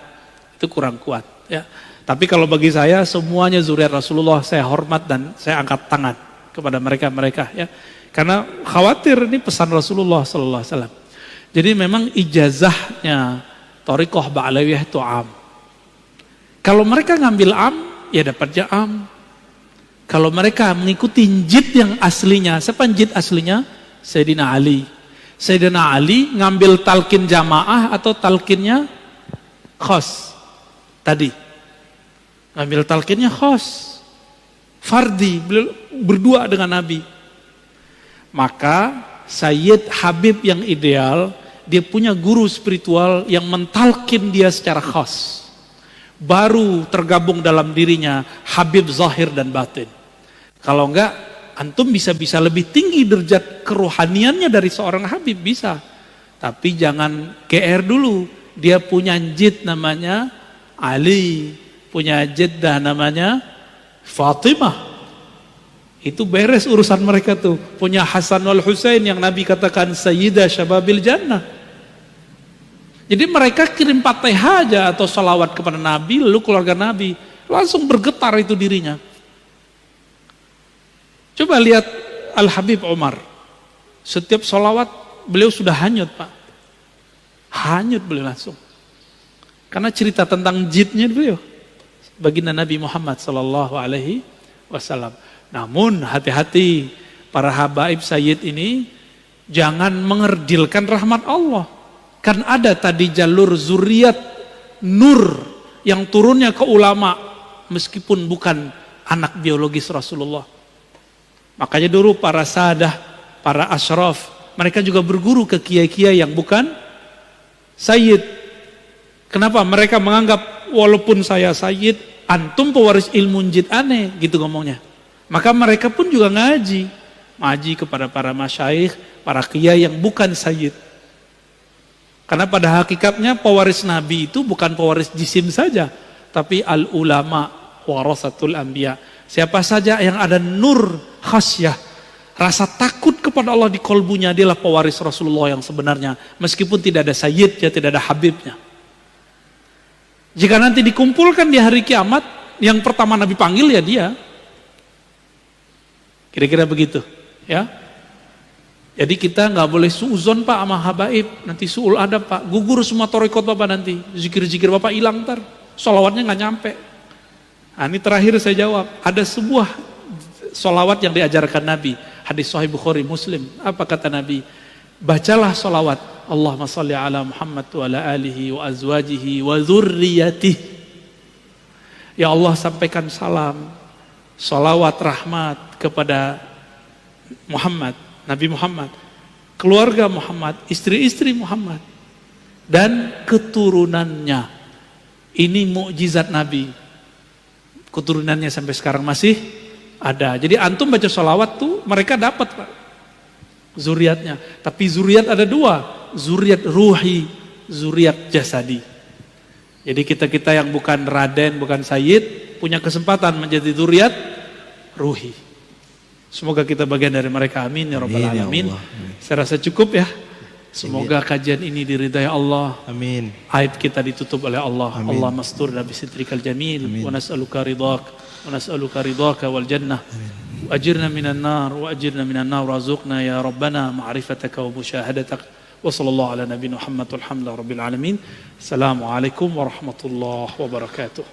itu kurang kuat ya. Tapi kalau bagi saya semuanya zuriat Rasulullah saya hormat dan saya angkat tangan kepada mereka ya. Karena khawatir ini pesan Rasulullah sallallahu alaihi wasallam. Jadi memang ijazahnya Thariqah Ba'lawiyah itu am. Kalau mereka ngambil am, ya dapatnya am. Kalau mereka mengikuti jid yang aslinya, siapa jid aslinya? Sayyidina Ali. Sayyidina Ali ngambil talqin jamaah atau talqinnya khas? Tadi. Ngambil talqinnya khas. Fardi, berdua dengan Nabi. Maka Sayyid Habib yang ideal, dia punya guru spiritual yang mentalkin dia secara khas. Baru tergabung dalam dirinya Habib zahir dan batin. Kalau enggak, antum bisa lebih tinggi derajat kerohaniannya dari seorang Habib, bisa. Tapi jangan GR dulu. Dia punya jid namanya Ali, punya jiddah namanya Fatimah. Itu beres urusan mereka tuh. Punya Hasan wal Husain yang Nabi katakan Sayyidah Syababil Jannah. Jadi mereka kirim Fatihah aja atau salawat kepada Nabi, lalu keluarga Nabi langsung bergetar itu dirinya. Coba lihat Al-Habib Umar. Setiap salawat beliau sudah hanyut Pak. Hanyut beliau langsung. Karena cerita tentang jidnya beliau. Baginda Nabi Muhammad sallallahu alaihi wasallam. Namun hati-hati para habaib Sayyid ini jangan mengerdilkan rahmat Allah. Kan ada tadi jalur zuriat nur yang turunnya ke ulama meskipun bukan anak biologis Rasulullah. Makanya dulu para sadah, para asyraf, mereka juga berguru ke kiai-kiai yang bukan Sayyid. Kenapa? Mereka menganggap walaupun saya Sayyid, antum pewaris ilmu jid aneh, gitu ngomongnya. Maka mereka pun juga ngaji kepada para masyaikh, para kiai yang bukan Sayyid. Karena pada hakikatnya pewaris Nabi itu bukan pewaris jisim saja, tapi al-ulama warasatul anbiya. Siapa saja yang ada nur khasyah, Rasa takut kepada Allah di kolbunya, dialah pewaris Rasulullah yang sebenarnya. Meskipun tidak ada sayyidnya, tidak ada habibnya. Jika nanti dikumpulkan di hari kiamat, yang pertama Nabi panggil ya dia. Kira-kira begitu, ya. Jadi kita nggak boleh suuzon Pak sama habaib, nanti suul ada Pak, gugur semua torikot Bapak nanti, zikir-zikir Bapak hilang ntar, sholawatnya nggak nyampe. Nah, ini terakhir saya jawab, ada sebuah sholawat yang diajarkan Nabi, hadis Sahih Bukhari Muslim. Apa kata Nabi? Bacalah sholawat, Allahumma sholli ala Muhammad wa ala alihi wa azwajihi wa dzurriyyatihi. Ya Allah, sampaikan salam, sholawat rahmat kepada Muhammad, Nabi Muhammad, keluarga Muhammad, istri-istri Muhammad, dan keturunannya. Ini mukjizat Nabi. Keturunannya sampai sekarang masih ada. Jadi antum baca sholawat tuh mereka dapat Pak, zuriatnya. Tapi zuriat ada dua, zuriat ruhi, zuriat jasadi. Jadi kita yang bukan raden, bukan sayyid, punya kesempatan menjadi zuriat ruhi. Semoga kita bagian dari mereka, amin ya rabbal alamin. Saya rasa cukup ya. Semoga kajian ini diridai Allah. Amin. Aib kita ditutup oleh Allah. Amin. Allah mastur nabi sitrikal jamil. Amin. Wa nas'aluka ridhak. Wa nas'aluka ridhaka wal jannah. Wa ajirna minan nar. Wa ajirna minan nar. Razuqna ya Rabbana ma'rifataka wa musyahadatak. Wa sallallahu ala nabi Muhammad walhamdulillah rabbil alamin. Assalamualaikum warahmatullahi wabarakatuh.